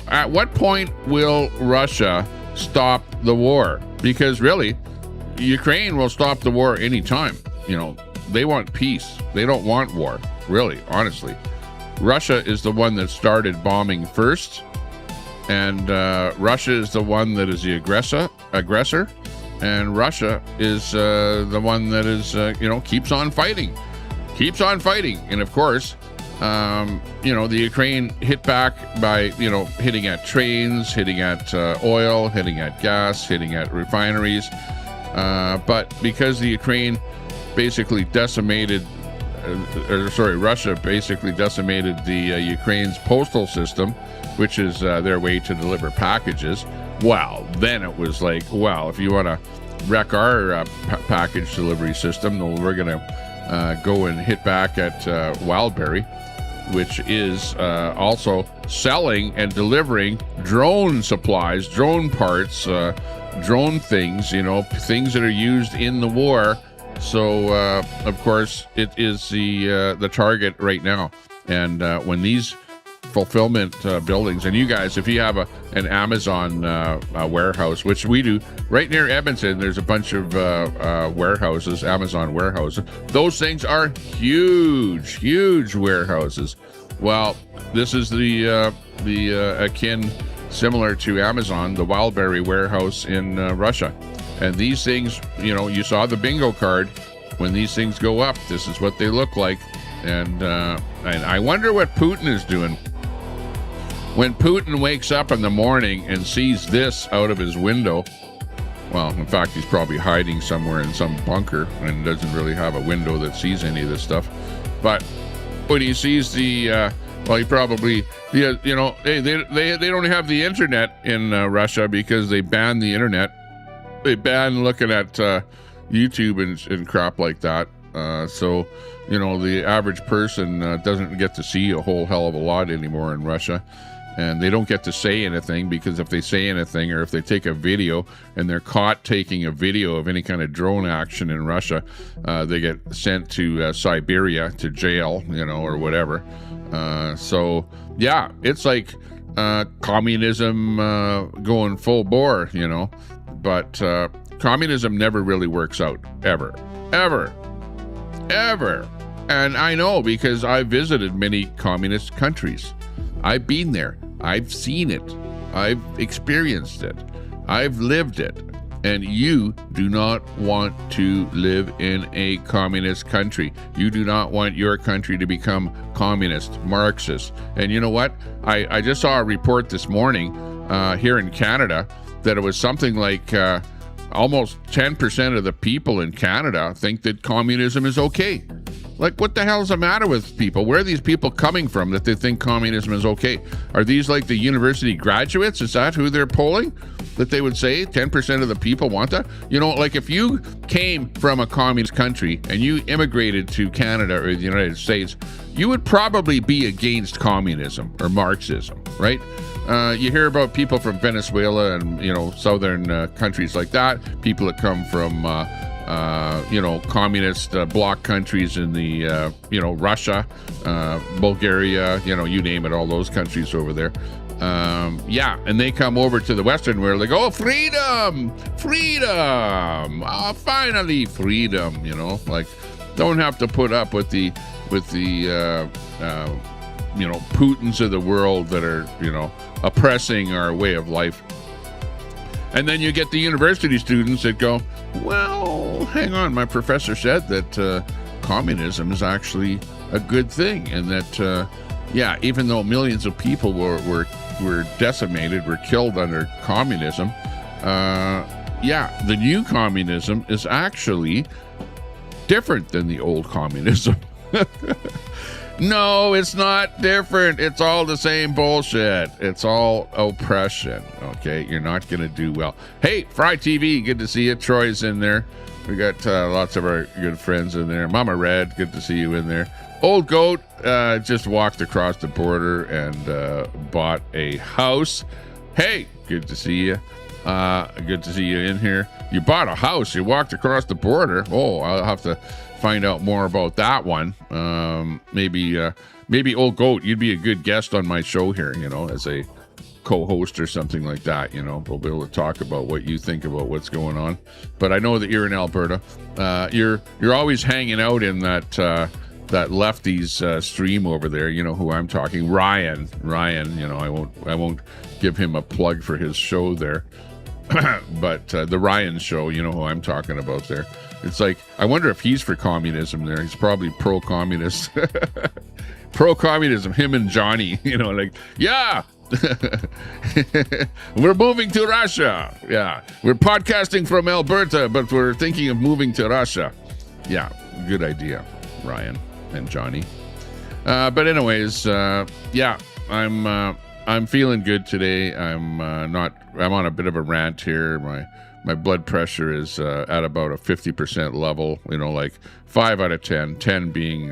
at what point will Russia stop the war? Because really, Ukraine will stop the war anytime. They want peace. They don't want war. Really, honestly. Russia is the one that started bombing first, and Russia is the one that is the aggressor, and Russia is the one that is, keeps on fighting. And of course, the Ukraine hit back by, hitting at trains, hitting at oil, hitting at gas, hitting at refineries. But because the Ukraine basically Russia basically decimated the Ukraine's postal system, which is their way to deliver packages. Well, then it was like, well, if you want to wreck our package delivery system, then we're going to go and hit back at Wildberry, which is also selling and delivering drone supplies, drone parts, drone things, things that are used in the war. So, of course, it is the target right now. And when these fulfillment buildings, and you guys, if you have an Amazon warehouse, which we do, right near Edmonton, there's a bunch of warehouses, Amazon warehouses. Those things are huge warehouses. Well, this is the akin, similar to Amazon, the Wildberry warehouse in Russia. And these things, you saw the bingo card. When these things go up, this is what they look like. And I wonder what Putin is doing. When Putin wakes up in the morning and sees this out of his window, well, in fact, he's probably hiding somewhere in some bunker and doesn't really have a window that sees any of this stuff. But when he sees he probably, hey, they don't have the internet in Russia because they banned the internet. They ban looking at YouTube and crap like that. So, the average person doesn't get to see a whole hell of a lot anymore in Russia. And they don't get to say anything, because if they say anything, or if they take a video and they're caught taking a video of any kind of drone action in Russia, they get sent to Siberia, to jail, or whatever. So, yeah, it's like communism going full bore, But communism never really works out, ever. And I know, because I've visited many communist countries. I've been there. I've seen it. I've experienced it. I've lived it. And you do not want to live in a communist country. You do not want your country to become communist, Marxist. And you know what? I just saw a report this morning here in Canada that it was something like almost 10% of the people in Canada think that communism is okay. Like, what the hell is the matter with people? Where are these people coming from that they think communism is okay? Are these like the university graduates? Is that who they're polling? That they would say 10% of the people want that? Like if you came from a communist country and you immigrated to Canada or the United States, you would probably be against communism or Marxism, right? You hear about people from Venezuela and, southern countries like that, people that come from communist bloc countries in the, Russia, Bulgaria, you name it, all those countries over there. And they come over to the Western world, like, oh, freedom, finally freedom, like, don't have to put up with the Putins of the world that are, oppressing our way of life. And then you get the university students that go, well, hang on, my professor said that communism is actually a good thing, and that, even though millions of people were decimated, were killed under communism, the new communism is actually different than the old communism. No, it's not different. It's all the same bullshit. It's all oppression. Okay, you're not going to do well. Hey, Fry TV, good to see you. Troy's in there. We got lots of our good friends in there. Mama Red, good to see you in there. Old Goat just walked across the border and bought a house. Hey, good to see you. Good to see you in here. You bought a house. You walked across the border. Oh, I'll have to find out more about that one. Maybe Old Goat, you'd be a good guest on my show here, as a co-host or something like that. We'll be able to talk about what you think about what's going on. But I know that you're in Alberta. You're always hanging out in that lefties stream over there. You know who I'm talking. Ryan, I won't give him a plug for his show there. But the Ryan show, you know who I'm talking about there. It's like, I wonder if he's for communism there. He's probably pro-communist. Pro-communism, him and Johnny, yeah. We're moving to Russia. Yeah. We're podcasting from Alberta, but we're thinking of moving to Russia. Yeah, good idea, Ryan and Johnny. But anyways, I'm feeling good today. I'm on a bit of a rant here. My blood pressure is at about a 50% level, like 5 out of 10, 10 being,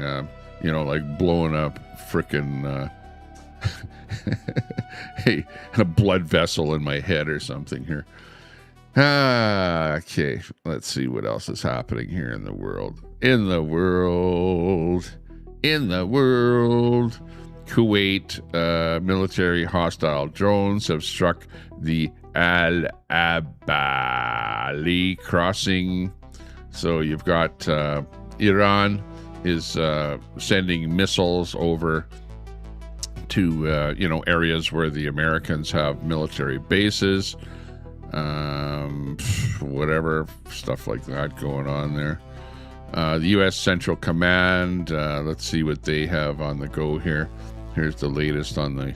like blowing up frickin' a blood vessel in my head or something here. Okay, let's see what else is happening here in the world. Kuwait, military hostile drones have struck the Al Abali crossing. So you've got Iran is sending missiles over to areas where the Americans have military bases, whatever stuff like that going on there. The U.S. Central Command, let's see what they have on the go here. Here's the latest on the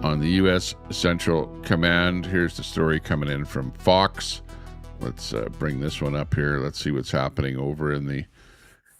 U.S. Central Command. Here's the story coming in from Fox. Let's bring this one up here. Let's see what's happening over in the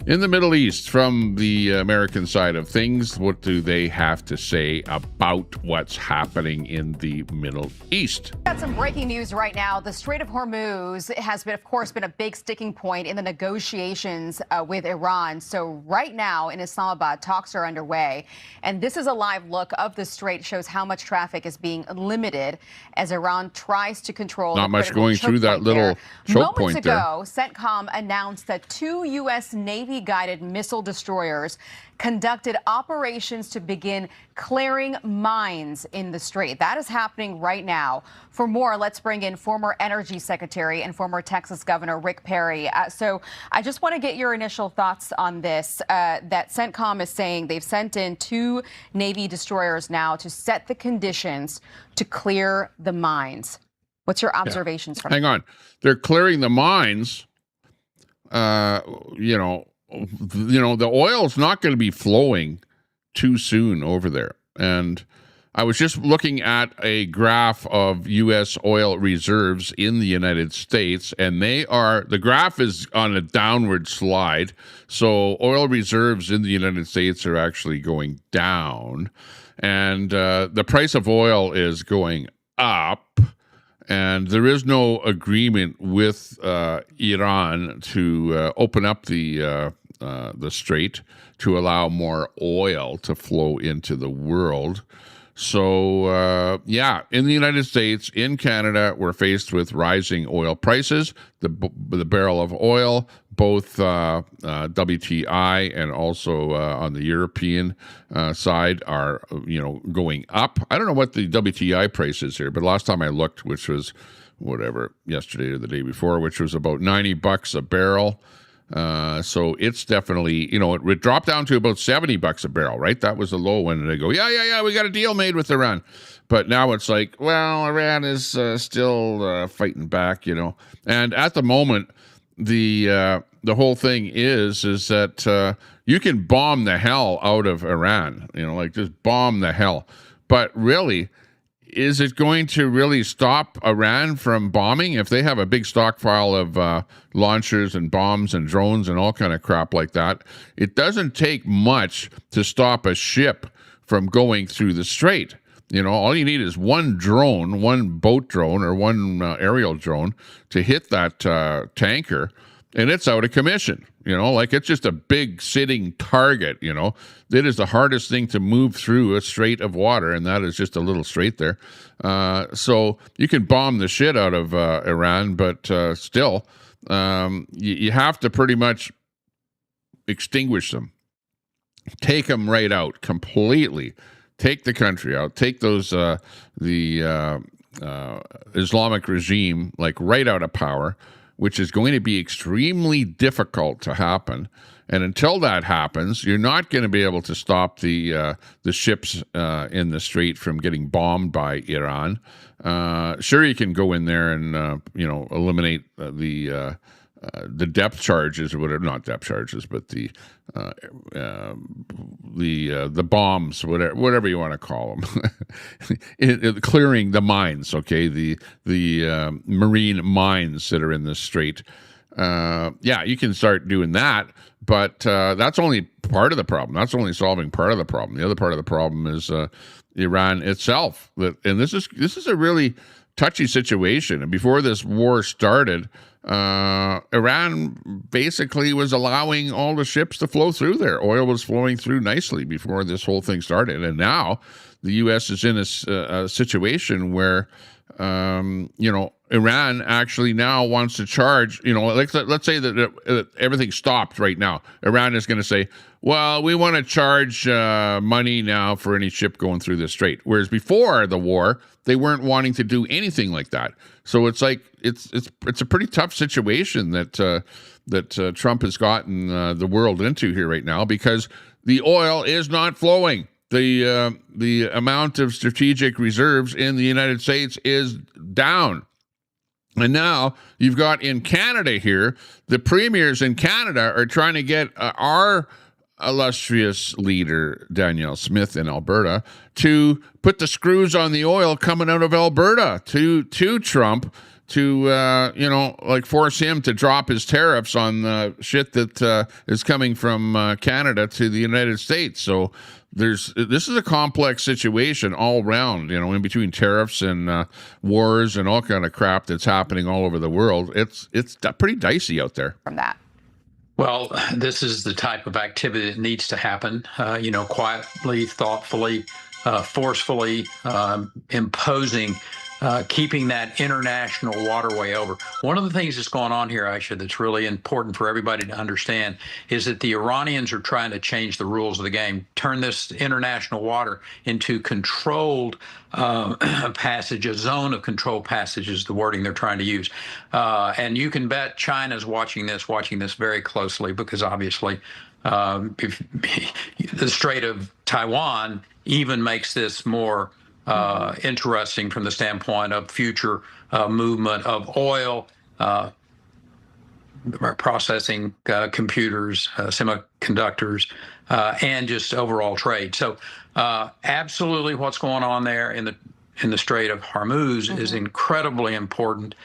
Middle East from the American side of things. What do they have to say about what's happening in the Middle East? Got some breaking news right now. The Strait of Hormuz has been, of course, been a big sticking point in the negotiations with Iran. So right now in Islamabad, talks are underway. And this is a live look of the strait, shows how much traffic is being limited as Iran tries to control. Not much going through that little choke point there. Moments ago, CENTCOM announced that 2 U.S. Navy-guided missile destroyers conducted operations to begin clearing mines in the strait. That is happening right now. For more, let's bring in former Energy Secretary and former Texas Governor Rick Perry. So I just want to get your initial thoughts on this, that CENTCOM is saying they've sent in 2 Navy destroyers now to set the conditions to clear the mines. What's your observations from Hang on. They're clearing the mines. The oil's not going to be flowing too soon over there. And I was just looking at a graph of U.S. oil reserves in the United States, and the graph is on a downward slide. So oil reserves in the United States are actually going down, and the price of oil is going up. And there is no agreement with Iran to open up the strait to allow more oil to flow into the world. So, yeah, in the United States, in Canada, we're faced with rising oil prices. The barrel of oil, both WTI and also on the European side, are going up. I don't know what the WTI price is here, but last time I looked, which was whatever, yesterday or the day before, which was about $90 a barrel. So it's definitely, it dropped down to about $70 a barrel, right? That was the low one. And they go, yeah, we got a deal made with Iran. But now it's like, well, Iran is still fighting back, And at the moment, the whole thing is that you can bomb the hell out of Iran, just bomb the hell. But really, is it going to really stop Iran from bombing if they have a big stockpile of launchers and bombs and drones and all kind of crap like that? It doesn't take much to stop a ship from going through the strait. All you need is one drone, one boat drone or one aerial drone to hit that tanker, and it's out of commission. It's just a big sitting target. It is the hardest thing to move through a strait of water, and that is just a little strait there. So you can bomb the shit out of Iran, but still, you have to pretty much extinguish them. Take them right out completely. Take the country out. Take those the Islamic regime right out of power, which is going to be extremely difficult to happen. And until that happens, you're not going to be able to stop the ships in the strait from getting bombed by Iran. Sure, you can go in there and eliminate the depth charges or whatever, not depth charges, but the bombs, whatever you want to call them, clearing the mines. Okay, the marine mines that are in the strait. Yeah, you can start doing that, but that's only part of the problem. That's only solving part of the problem. The other part of the problem is Iran itself. And this is a really touchy situation. And before this war started, Iran basically was allowing all the ships to flow through there. Oil was flowing through nicely before this whole thing started. And now the U.S. is in a situation where, Iran actually now wants to charge, let's say that everything stopped right now. Iran is going to say, well, we want to charge money now for any ship going through the strait. Whereas before the war, they weren't wanting to do anything like that. So it's like it's a pretty tough situation that Trump has gotten the world into here right now, because the oil is not flowing. The amount of strategic reserves in the United States is down. And now you've got in Canada here, the premiers in Canada are trying to get our illustrious leader, Danielle Smith in Alberta, to put the screws on the oil coming out of Alberta to Trump, to force him to drop his tariffs on the shit that is coming from Canada to the United States. So this is a complex situation all around, in between tariffs and wars and all kind of crap that's happening all over the world. It's pretty dicey out there. From that. Well, this is the type of activity that needs to happen, quietly, thoughtfully, forcefully, imposing, keeping that international waterway over. One of the things that's going on here, Aisha, that's really important for everybody to understand is that the Iranians are trying to change the rules of the game, turn this international water into controlled passage, a zone of controlled passage is the wording they're trying to use. And you can bet China's watching this very closely, because obviously if the Strait of Taiwan even makes this more interesting from the standpoint of future movement of oil, processing computers, semiconductors, and just overall trade. So absolutely what's going on there in the Strait of Hormuz is incredibly important.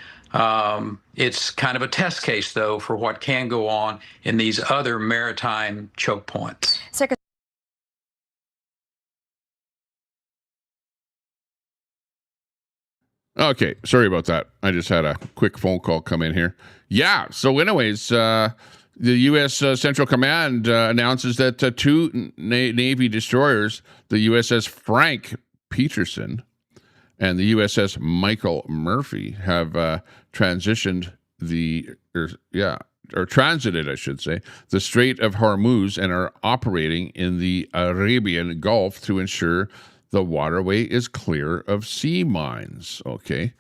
It's kind of a test case, though, for what can go on in these other maritime choke points. Okay, sorry about that. I just had a quick phone call come in here. Yeah, so anyways, the U.S. Central Command announces that two Navy destroyers, the USS Frank Peterson and the USS Michael Murphy have transited, I should say, the Strait of Hormuz and are operating in the Arabian Gulf to ensure the waterway is clear of sea mines. Okay.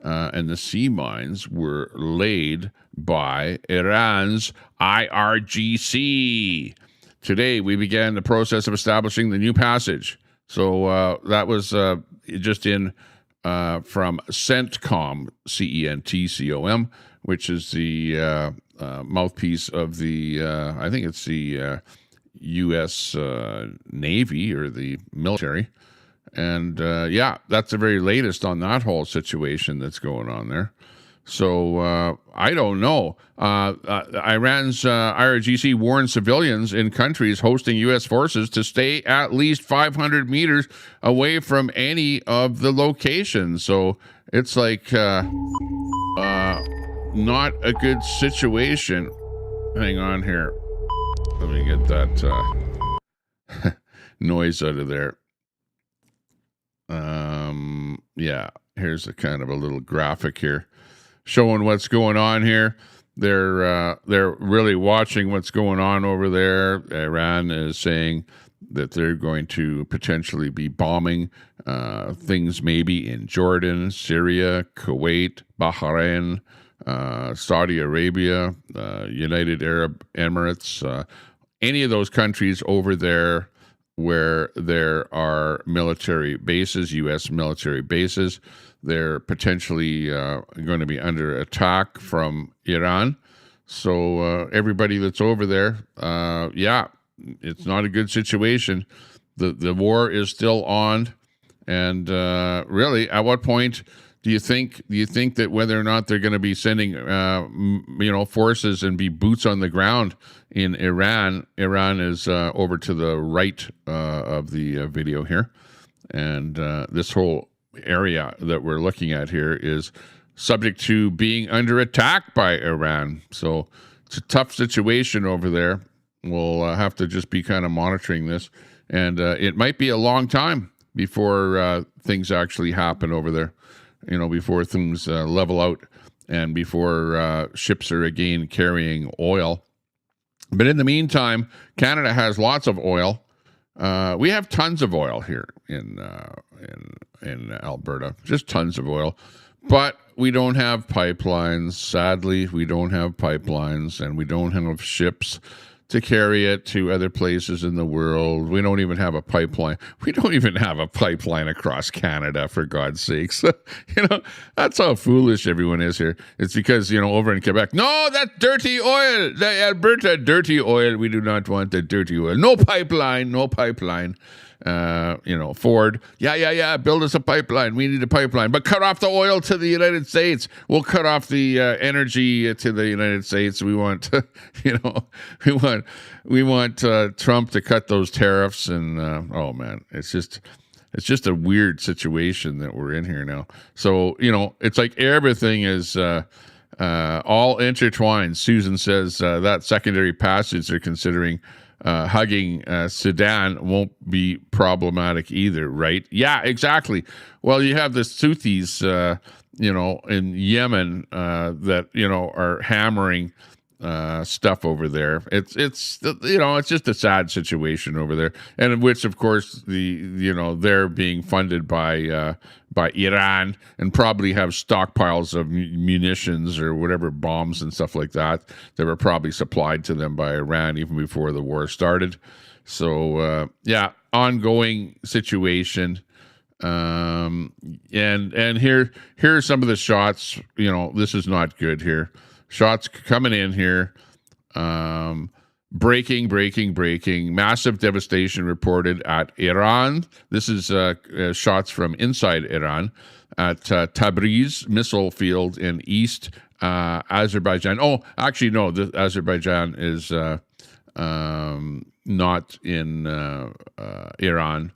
And the sea mines were laid by Iran's IRGC. Today, we began the process of establishing the new passage. So that was just in from CENTCOM, CENTCOM, which is the mouthpiece of the, I think it's the U.S. Navy or the military. And that's the very latest on that whole situation that's going on there. So I don't know. Iran's IRGC warned civilians in countries hosting U.S. forces to stay at least 500 meters away from any of the locations. So it's like not a good situation. Hang on here. Let me get that noise out of there. Here's a kind of a little graphic here showing what's going on here. They're really watching what's going on over there. Iran is saying that they're going to potentially be bombing things maybe in Jordan, Syria, Kuwait, Bahrain, Saudi Arabia, United Arab Emirates, any of those countries over there where there are military bases, U.S. military bases. They're potentially going to be under attack from Iran. So everybody that's over there, it's not a good situation. The war is still on, and really, at what point do you think that whether or not they're going to be sending forces and be boots on the ground in Iran? Iran is over to the right of the video here, and this whole area that we're looking at here is subject to being under attack by Iran. So it's a tough situation over there. We'll have to just be kind of monitoring this, and it might be a long time before things actually happen over there. Before things level out and before ships are again carrying oil. But in the meantime, Canada has lots of oil. We have tons of oil here in Alberta, just tons of oil. But we don't have pipelines. Sadly, we don't have pipelines, and we don't have ships to carry it to other places in the world. We don't even have a pipeline. We don't even have a pipeline across Canada, for God's sakes. That's how foolish everyone is here. It's because, over in Quebec, no, that's dirty oil. The Alberta dirty oil. We do not want the dirty oil. No pipeline. Ford, build us a pipeline. We need a pipeline, but cut off the oil to the United States. We'll cut off the energy to the United States. We want, we want Trump to cut those tariffs. And oh man, it's just a weird situation that we're in here now. So it's like everything is all intertwined. Susan says that secondary passage they're considering. Hugging Sudan won't be problematic either, right? Yeah, exactly. Well, you have the Houthis, in Yemen that are hammering stuff over there. It's just a sad situation over there, and in which, of course, they're being funded by Iran and probably have stockpiles of munitions or whatever, bombs and stuff like that were probably supplied to them by Iran even before the war started. So ongoing situation. And here are some of the shots. This is not good here. Shots coming in here. Breaking. Massive devastation reported at Iran. This is shots from inside Iran at Tabriz missile field in East Azerbaijan. Oh, actually, no, Azerbaijan is not in Iran,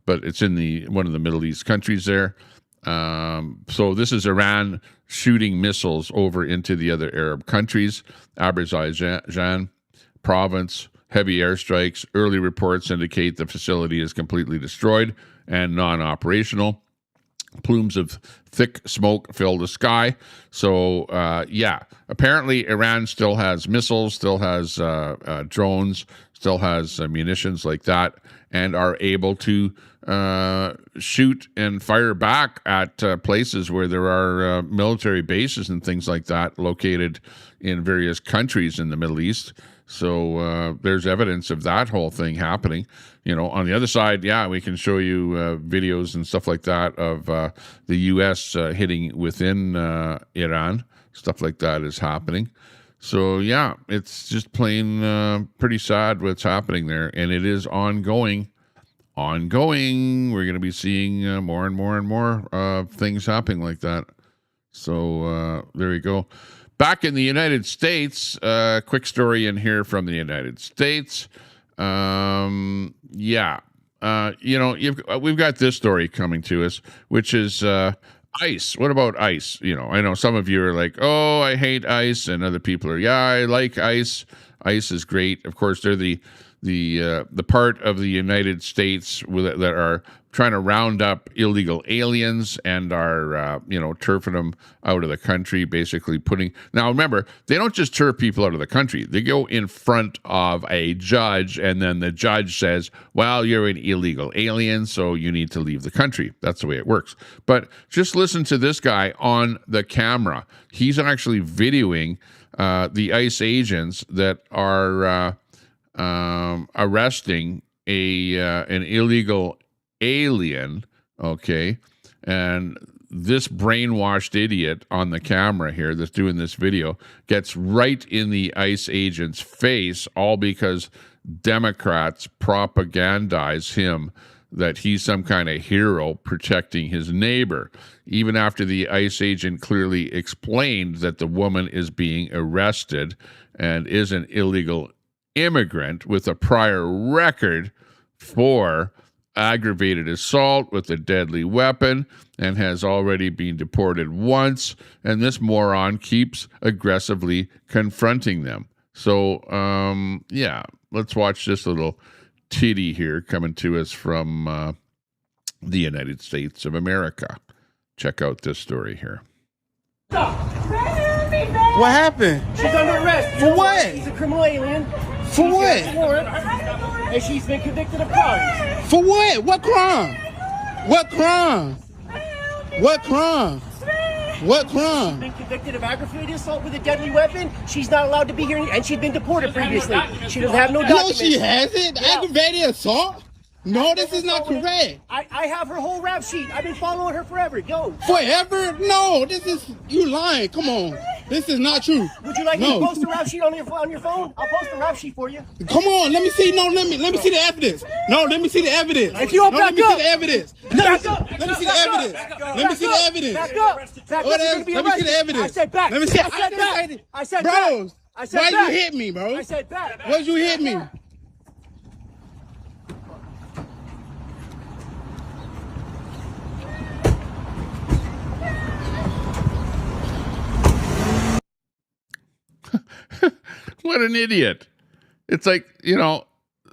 but it's in one of the Middle East countries there. So this is Iran shooting missiles over into the other Arab countries. Azerbaijan province, heavy airstrikes. Early reports indicate the facility is completely destroyed and non-operational. Plumes of thick smoke fill the sky. So, yeah, apparently Iran still has missiles, still has drones, still has munitions like that, and are able to shoot and fire back at places where there are military bases and things like that located in various countries in the Middle East. So there's evidence of that whole thing happening. You know, on the other side, yeah, we can show you videos and stuff like that of the U.S. Hitting within Iran. Stuff like that is happening. So, yeah, it's just plain pretty sad what's happening there. And it is ongoing. We're going to be seeing more and more and more things happening like that. So there you go. Back in the United States, quick story in here from the United States. Yeah, you know, we've got this story coming to us, which is ICE. What about ICE? You know, I know some of you are like, oh, I hate ICE, and other people are, yeah, I like ICE. ICE is great. Of course, they're the part of the United States that are trying to round up illegal aliens and are, you know, turfing them out of the country, basically putting... Now, remember, they don't just turf people out of the country. They go in front of a judge, and then the judge says, well, you're an illegal alien, so you need to leave the country. That's the way it works. But just listen to this guy on the camera. He's actually videoing the ICE agents that are arresting an illegal alien, okay? And this brainwashed idiot on the camera here that's doing this video gets right in the ICE agent's face, all because Democrats propagandize him that he's some kind of hero protecting his neighbor, even after the ICE agent clearly explained that the woman is being arrested and is an illegal immigrant with a prior record for aggravated assault with a deadly weapon and has already been deported once, and this moron keeps aggressively confronting them. So, yeah, let's watch this little titty here coming to us from the United States of America. Check out this story here. What happened? She's under arrest. For what? She's a criminal alien. For what? And she's been convicted of crimes. For what? What crime? What crime? What crime? What crime? She's been convicted of aggravated assault with a deadly weapon. She's not allowed to be here, and she's been deported previously. She doesn't have no documents. No, she hasn't. Yeah. Aggravated assault? No, this is not correct. I have her whole rap sheet. I've been following her forever. Go. Forever? No, this is, you lying. Come on. This is not true. Would you like me to post a rap sheet on your phone? I'll post a rap sheet for you. Come on, let me see. No, let me see the evidence. No, let me see the evidence. If you don't back let me up. see the evidence. Back up. Let me see the evidence. Let me see the evidence. Back up. Back up. Let me see the evidence. I said back. Let me see. I said back. I said bro, back. I said why back. you hit me, bro? I said back. Why'd you hit me? What an idiot. It's like, you know,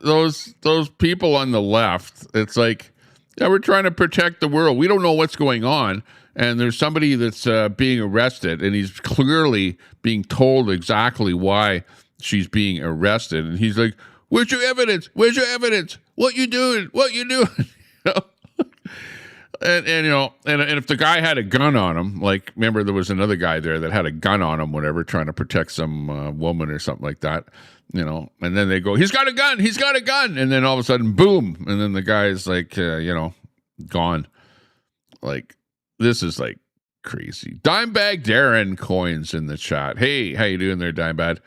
those people on the left, it's like, yeah, we're trying to protect the world. We don't know what's going on. And there's somebody that's being arrested, and he's clearly being told exactly why she's being arrested. And he's like, where's your evidence? Where's your evidence? What you doing? What you doing? You know? And you know, and if the guy had a gun on him, like, remember there was another guy there that had a gun on him, whatever, trying to protect some woman or something like that, you know, and then they go, he's got a gun, and then all of a sudden, boom, and then the guy's like, you know, gone. Like, this is like crazy. Dimebag Darren coins in the chat. Hey, how you doing there, Dimebag?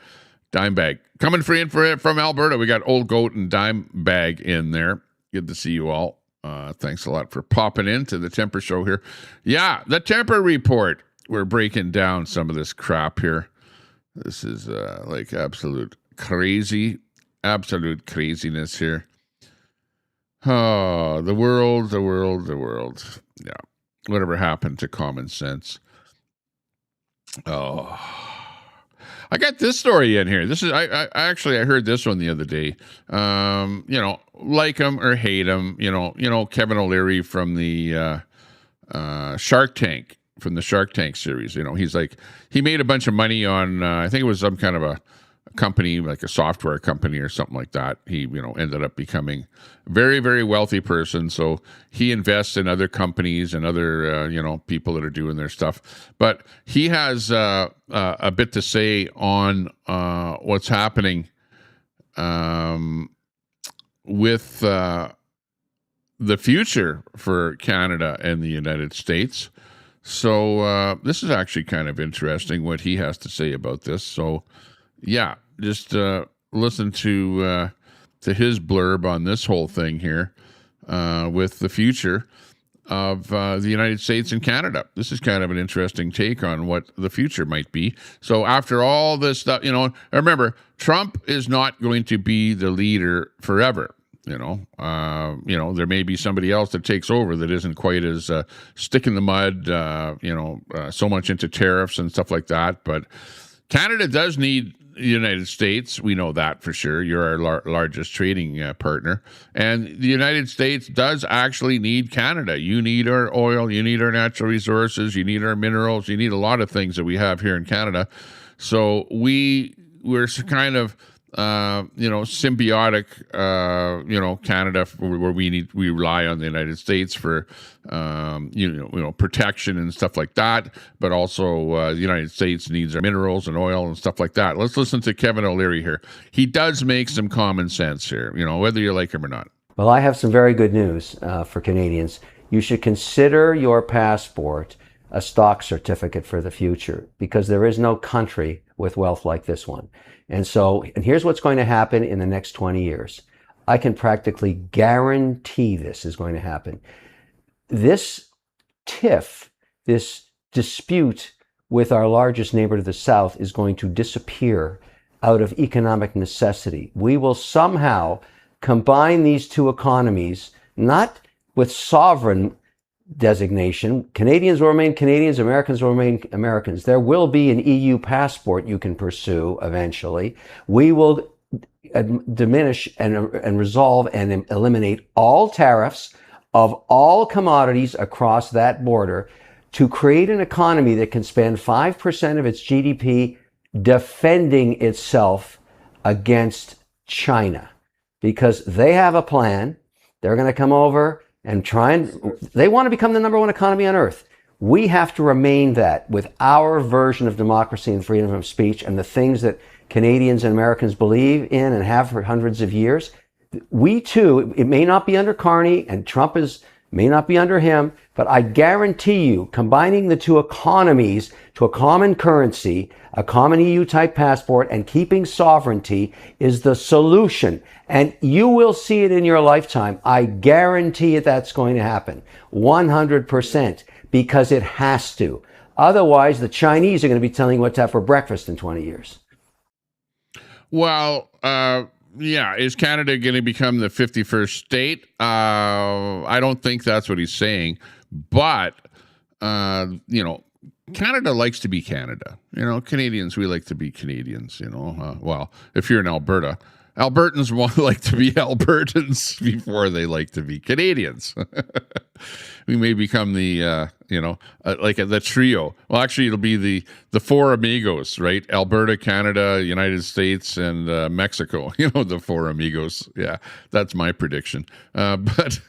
Dimebag coming free in from Alberta. We got Old Goat and Dimebag in there. Good to see you all. Thanks a lot for popping into the Temper Show here. Yeah, the Temper Report. We're breaking down some of this crap here. This is like absolute craziness here. Oh, the world. Yeah. Whatever happened to common sense? Oh, I got this story in here. This is I actually I heard this one the other day. You know, like him or hate him. You know Kevin O'Leary from the Shark Tank, from the Shark Tank series. You know, he's like, he made a bunch of money on I think it was some kind of a company, like a software company or something like that. He, you know, ended up becoming a very, very wealthy person. So he invests in other companies and other, you know, people that are doing their stuff. But he has a bit to say on what's happening with the future for Canada and the United States. So this is actually kind of interesting what he has to say about this. So yeah, just listen to his blurb on this whole thing here with the future of the United States and Canada. This is kind of an interesting take on what the future might be. So after all this stuff, you know, remember, Trump is not going to be the leader forever. You know, there may be somebody else that takes over that isn't quite as stick in the mud, so much into tariffs and stuff like that. But Canada does need the United States. We know that for sure. You're our largest trading partner. And the United States does actually need Canada. You need our oil. You need our natural resources. You need our minerals. You need a lot of things that we have here in Canada. So we're kind of symbiotic, Canada, where we rely on the United States for, protection and stuff like that. But also the United States needs our minerals and oil and stuff like that. Let's listen to Kevin O'Leary here. He does make some common sense here, you know, whether you like him or not. Well, I have some very good news for Canadians. You should consider your passport a stock certificate for the future, because there is no country with wealth like this one. And here's what's going to happen in the next 20 years. I can practically guarantee this is going to happen. This tiff, this dispute with our largest neighbor to the south, is going to disappear out of economic necessity. We will somehow combine these two economies, not with sovereign designation. Canadians will remain Canadians, Americans will remain Americans. There will be an EU passport you can pursue eventually. We will diminish and resolve and eliminate all tariffs of all commodities across that border to create an economy that can spend 5% of its GDP defending itself against China, because they have a plan. They're going to come over and they want to become the number one economy on earth. We have to remain that with our version of democracy and freedom of speech and the things that Canadians and Americans believe in and have for hundreds of years. We too, it may not be under Carney, and Trump may not be under him, but I guarantee you, combining the two economies to a common currency, a common EU type passport, and keeping sovereignty is the solution. And you will see it in your lifetime. I guarantee it, that's going to happen 100%, because it has to. Otherwise, the Chinese are going to be telling you what to have for breakfast in 20 years. Well, yeah, is Canada going to become the 51st state? I don't think that's what he's saying. But, Canada likes to be Canada. You know, Canadians, we like to be Canadians, well, if you're in Alberta. Albertans like to be Albertans before they like to be Canadians. We may become the, the trio. Well, actually, it'll be the four amigos, right? Alberta, Canada, United States, and Mexico. The four amigos. Yeah, that's my prediction. But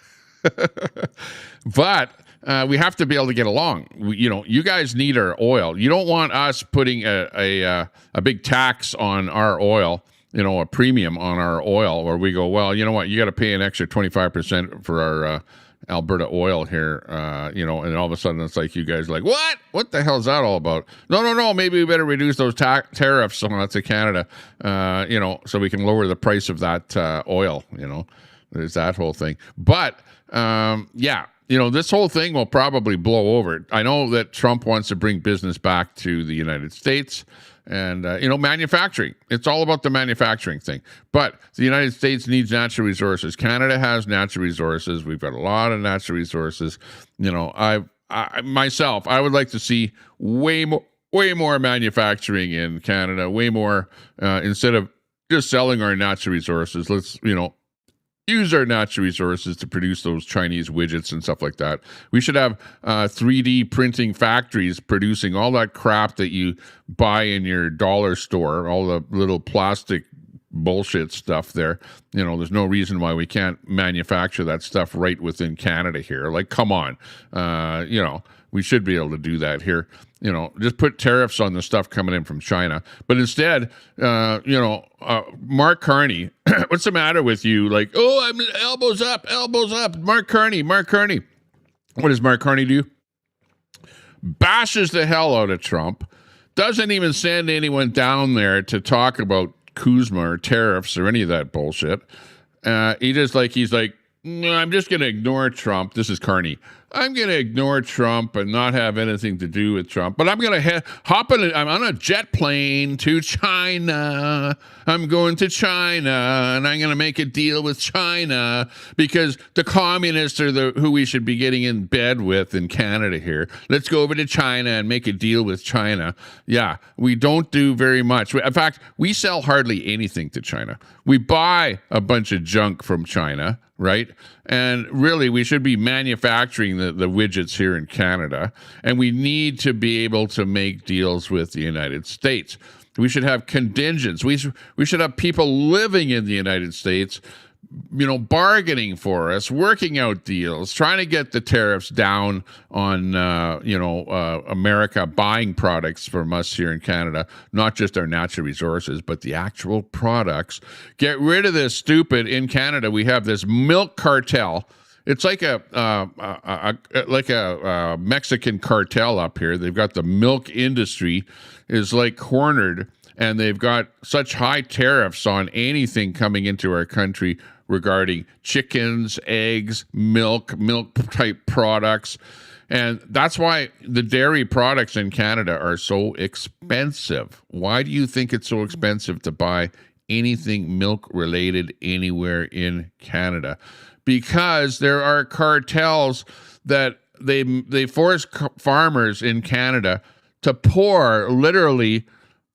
we have to be able to get along. You guys need our oil. You don't want us putting a big tax on our oil, a premium on our oil, where we go, well, you know what, you got to pay an extra 25% for our Alberta oil here, and all of a sudden it's like you guys are like, what the hell is that all about? No, maybe we better reduce those tariffs to Canada, so we can lower the price of that oil. There's that whole thing. But this whole thing will probably blow over. I know that Trump wants to bring business back to the United States. And, manufacturing. It's all about the manufacturing thing. But the United States needs natural resources. Canada has natural resources. We've got a lot of natural resources. I would like to see way way more manufacturing in Canada, way more, instead of just selling our natural resources. Let's, use our natural resources to produce those Chinese widgets and stuff like that. We should have 3D printing factories producing all that crap that you buy in your dollar store, all the little plastic bullshit stuff there. There's no reason why we can't manufacture that stuff right within Canada here. Like, come on. We should be able to do that here. Just put tariffs on the stuff coming in from China. But instead, Mark Carney, what's the matter with you? Like, oh, I'm elbows up. Mark Carney. What does Mark Carney do? Bashes the hell out of Trump. Doesn't even send anyone down there to talk about Kuzma or tariffs or any of that bullshit. He's like, no, I'm just going to ignore Trump. This is Carney. I'm going to ignore Trump and not have anything to do with Trump. But I'm going to hop in. I'm on a jet plane to China. I'm going to China, and I'm going to make a deal with China because the communists are who we should be getting in bed with in Canada here. Let's go over to China and make a deal with China. Yeah, we don't do very much. In fact, we sell hardly anything to China. We buy a bunch of junk from China, right? And really, we should be manufacturing the widgets here in Canada, and we need to be able to make deals with the United States. We should have contingents. We should have people living in the United States, bargaining for us, working out deals, trying to get the tariffs down on, America buying products from us here in Canada, not just our natural resources, but the actual products. Get rid of this stupid, in Canada, we have this milk cartel. It's like a Mexican cartel up here. They've got the milk industry is like cornered, and they've got such high tariffs on anything coming into our country regarding chickens, eggs, milk type products. And that's why the dairy products in Canada are so expensive. Why do you think it's so expensive to buy anything milk related anywhere in Canada? Because there are cartels that they force farmers in Canada to pour literally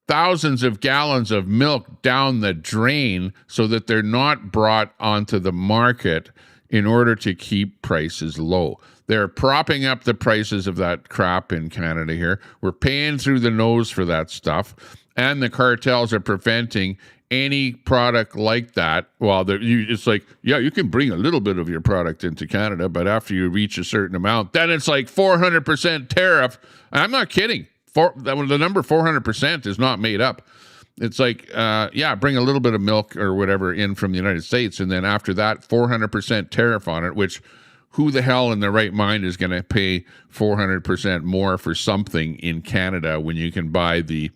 thousands of gallons of milk down the drain so that they're not brought onto the market in order to keep prices low. They're propping up the prices of that crap in Canada here. We're paying through the nose for that stuff, and the cartels are preventing any product like that. Well, it's like, yeah, you can bring a little bit of your product into Canada, but after you reach a certain amount, then it's like 400% tariff. I'm not kidding. The number 400% is not made up. It's like, bring a little bit of milk or whatever in from the United States, and then after that, 400% tariff on it, which who the hell in their right mind is going to pay 400% more for something in Canada when you can buy the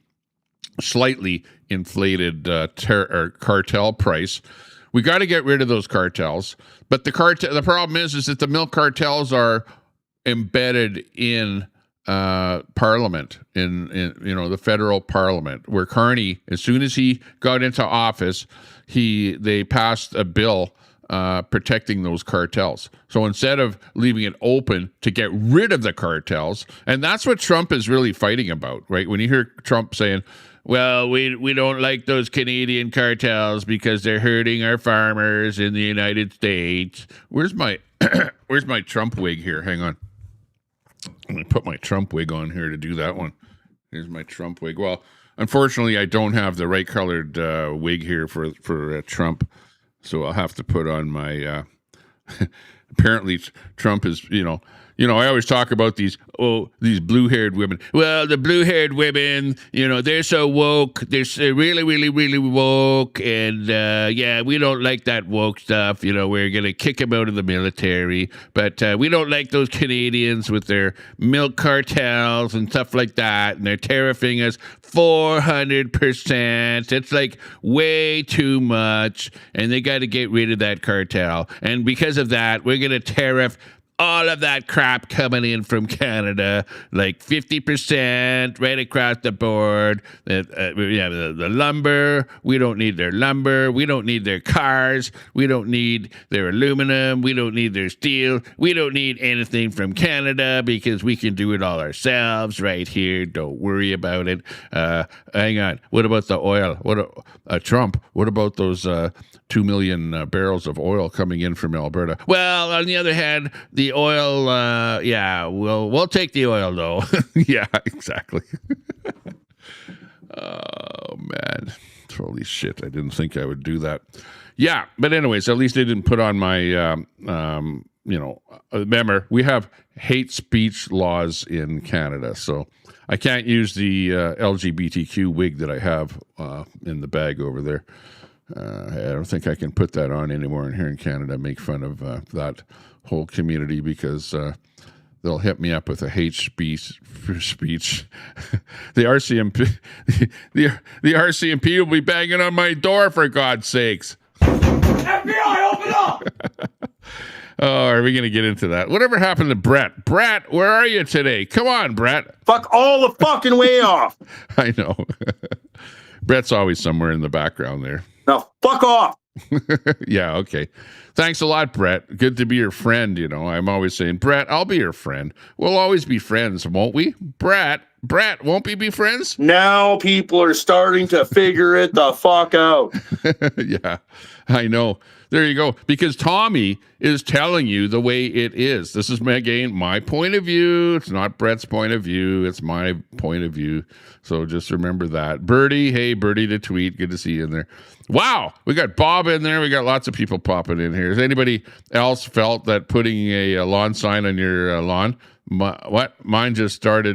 slightly inflated cartel price? We got to get rid of those cartels. But the problem is that the milk cartels are embedded in Parliament, in the federal Parliament, where Carney, as soon as he got into office, they passed a bill protecting those cartels. So instead of leaving it open to get rid of the cartels, and that's what Trump is really fighting about, right? When you hear Trump saying, well, we don't like those Canadian cartels because they're hurting our farmers in the United States. Where's my Trump wig here? Hang on. I'm going to put my Trump wig on here to do that one. Here's my Trump wig. Well, unfortunately, I don't have the right colored wig here for Trump, so I'll have to put on my... Apparently, Trump is, I always talk about these blue-haired women. Well, the blue-haired women, they're so woke. They're really, really, really woke. And, we don't like that woke stuff. We're going to kick them out of the military. But we don't like those Canadians with their milk cartels and stuff like that. And they're tariffing us 400%. It's like way too much. And they got to get rid of that cartel. And because of that, we're going to tariff all of that crap coming in from Canada, like 50% right across the board. The lumber, we don't need their lumber. We don't need their cars. We don't need their aluminum. We don't need their steel. We don't need anything from Canada because we can do it all ourselves right here. Don't worry about it. Hang on. What about the oil? Trump, what about those 2 million barrels of oil coming in from Alberta? Well, on the other hand, the oil, we'll take the oil, though. Yeah, exactly. Oh, man. Holy shit. I didn't think I would do that. Yeah, but anyways, at least they didn't put on my, remember, we have hate speech laws in Canada, so I can't use the LGBTQ wig that I have in the bag over there. I don't think I can put that on anymore in here in Canada, make fun of that whole community, because they'll hit me up with a hate speech. The RCMP, the RCMP will be banging on my door, for God's sakes. FBI, open up! Oh, are we going to get into that? Whatever happened to Brett? Brett, where are you today? Come on, Brett. Fuck all the fucking way off. I know. Brett's always somewhere in the background there. Now, fuck off. Yeah, okay. Thanks a lot, Brett. Good to be your friend, you know. I'm always saying, Brett, I'll be your friend. We'll always be friends, won't we? Brett, won't we be friends? Now people are starting to figure it the fuck out. Yeah, I know. There you go. Because Tommy is telling you the way it is. This is, again, my point of view. It's not Brett's point of view. It's my point of view. So just remember that. Birdie, hey, Birdie the tweet. Good to see you in there. Wow, we got Bob in there. We got lots of people popping in here. Has anybody else felt that putting a lawn sign on your lawn, mine just cause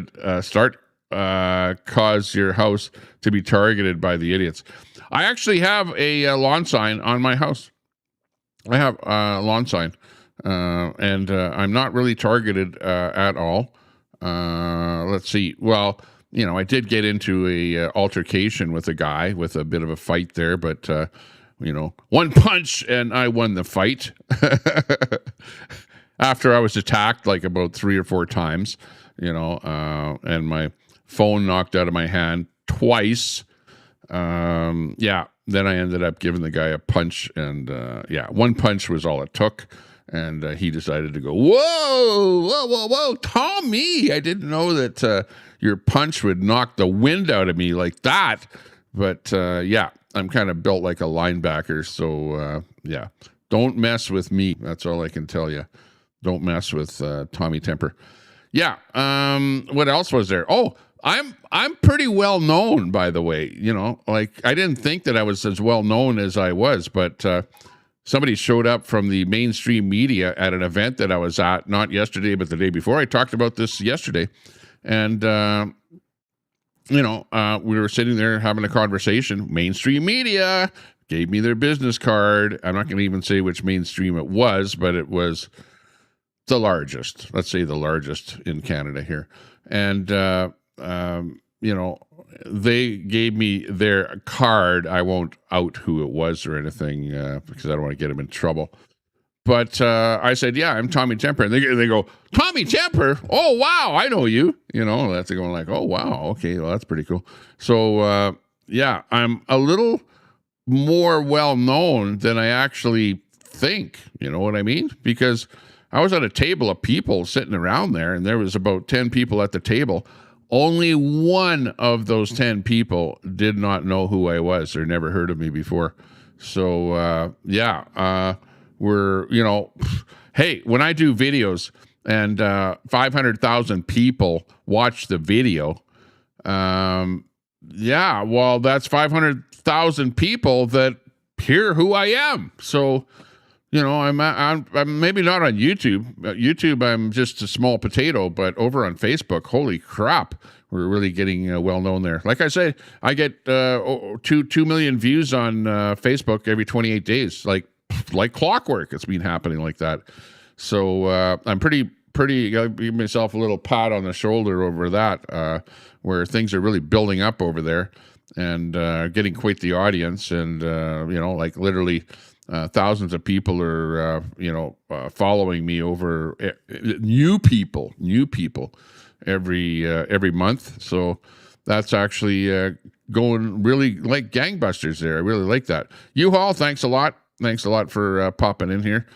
your house to be targeted by the idiots? I actually have a lawn sign on my house. I have a lawn sign, and I'm not really targeted at all. Let's see. Well, you know, I did get into a altercation with a guy, with a bit of a fight there, but, one punch and I won the fight. After I was attacked like about 3 or 4 times, and my phone knocked out of my hand twice. Then I ended up giving the guy a punch, and one punch was all it took. And he decided to go, whoa, Tommy, I didn't know that your punch would knock the wind out of me like that. But I'm kind of built like a linebacker. So don't mess with me. That's all I can tell you. Don't mess with Tommy Temper. Yeah. What else was there? Oh, I'm pretty well known, by the way. I didn't think that I was as well known as I was, but somebody showed up from the mainstream media at an event that I was at, not yesterday, but the day before. I talked about this yesterday. And, we were sitting there having a conversation. Mainstream media gave me their business card. I'm not going to even say which mainstream it was, but it was the largest. Let's say the largest in Canada here. And, they gave me their card. I won't out who it was or anything because I don't want to get them in trouble. But I said, yeah, I'm Tommy Temper. And they go, Tommy Temper? Oh, wow, I know you. That's going like, oh, wow, okay, well, that's pretty cool. So, I'm a little more well-known than I actually think. You know what I mean? Because I was at a table of people sitting around there, and there was about 10 people at the table. Only one of those 10 people did not know who I was or never heard of me before. So, hey, when I do videos and 500,000 people watch the video, that's 500,000 people that hear who I am. So, I'm maybe not on YouTube. YouTube, I'm just a small potato, but over on Facebook, holy crap, we're really getting well known there. Like I said, I get 2 million views on Facebook every 28 days, like clockwork. It's been happening like that. So I'm pretty. I'll give myself a little pat on the shoulder over that, where things are really building up over there and getting quite the audience. And literally. Thousands of people are, following me over new people every month. So that's actually going really like gangbusters there. I really like that. U-Haul, thanks a lot. Thanks a lot for popping in here.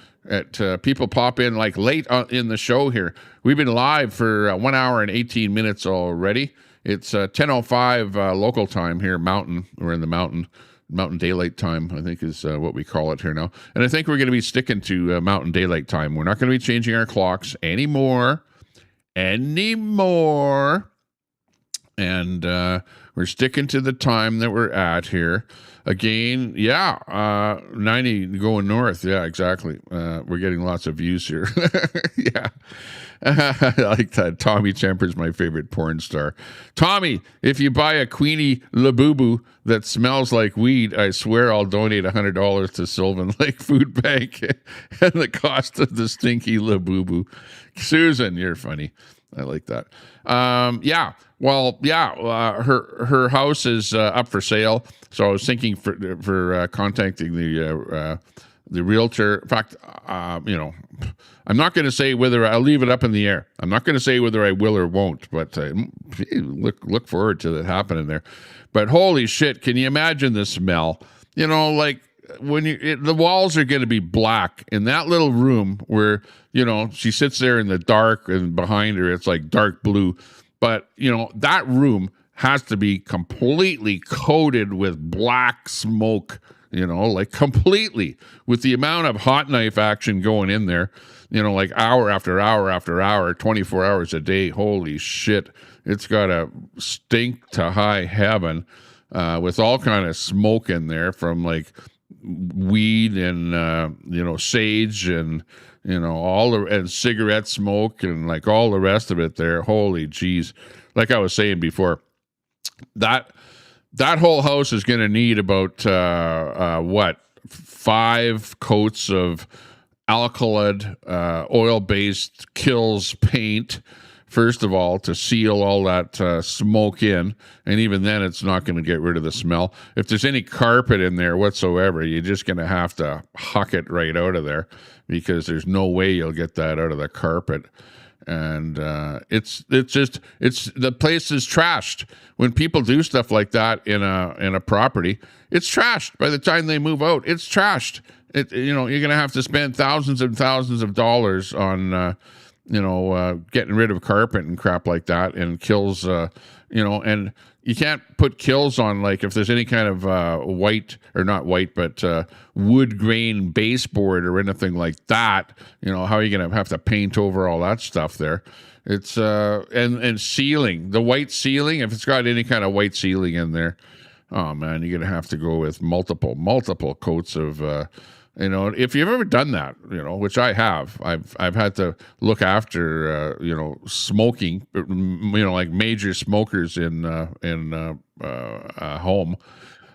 People pop in like late in the show here. We've been live for 1 hour and 18 minutes already. It's 10:05 local time here, Mountain. We're in the Mountain Daylight Time, I think is what we call it here now. And I think we're going to be sticking to Mountain Daylight Time. We're not going to be changing our clocks anymore. And we're sticking to the time that we're at here. Again, 90 going north. Yeah, exactly. We're getting lots of views here. Yeah. I like that. Tommy Temper's my favorite porn star. Tommy, if you buy a Queenie Labubu that smells like weed, I swear I'll donate $100 to Sylvan Lake Food Bank and the cost of the stinky Labubu. Susan, you're funny. I like that. Her house is up for sale. So I was thinking for contacting the realtor. In fact, I'm not going to say whether I'll leave it up in the air. I'm not going to say whether I will or won't, but look forward to it happening there. But holy shit, can you imagine the smell? Like when the walls are going to be black in that little room where, she sits there in the dark and behind her, it's like dark blue. But, that room has to be completely coated with black smoke, like completely, with the amount of hot knife action going in there, like hour after hour after hour, 24 hours a day. Holy shit. It's got to stink to high heaven with all kind of smoke in there from like weed and, sage and, and cigarette smoke and like all the rest of it there. Holy jeez. Like I was saying before, that whole house is going to need about 5 coats of alkylate oil-based Kills paint, first of all, to seal all that smoke in. And even then, it's not going to get rid of the smell. If there's any carpet in there whatsoever, you're just going to have to huck it right out of there, because there's no way you'll get that out of the carpet. And it's the place is trashed. When people do stuff like that in a property, it's trashed. By the time they move out, it's trashed. You're going to have to spend thousands and thousands of dollars on getting rid of carpet and crap like that, and Kills, and you can't put Kills on, like, if there's any kind of white, or not white, but wood grain baseboard or anything like that. How are you going to have to paint over all that stuff there? It's and ceiling, the white ceiling, if it's got any kind of white ceiling in there, oh man, you're going to have to go with multiple coats of if you've ever done that, which I have, I've had to look after, smoking, like major smokers in home.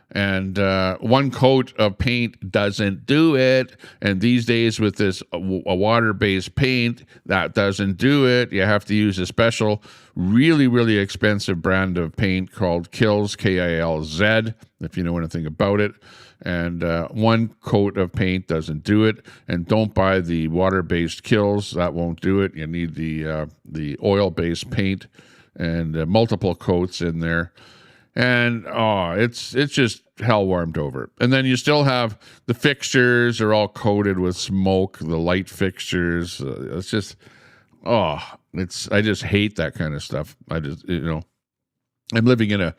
And 1 coat of paint doesn't do it. And these days with this a water-based paint, that doesn't do it. You have to use a special, really, really expensive brand of paint called Kills, Kilz, if you know anything about it. And 1 coat of paint doesn't do it. And don't buy the water-based Kills. That won't do it. You need the oil-based paint and multiple coats in there. And it's just hell warmed over. And then you still have the fixtures are all coated with smoke, the light fixtures. It's just I just hate that kind of stuff. I'm living in a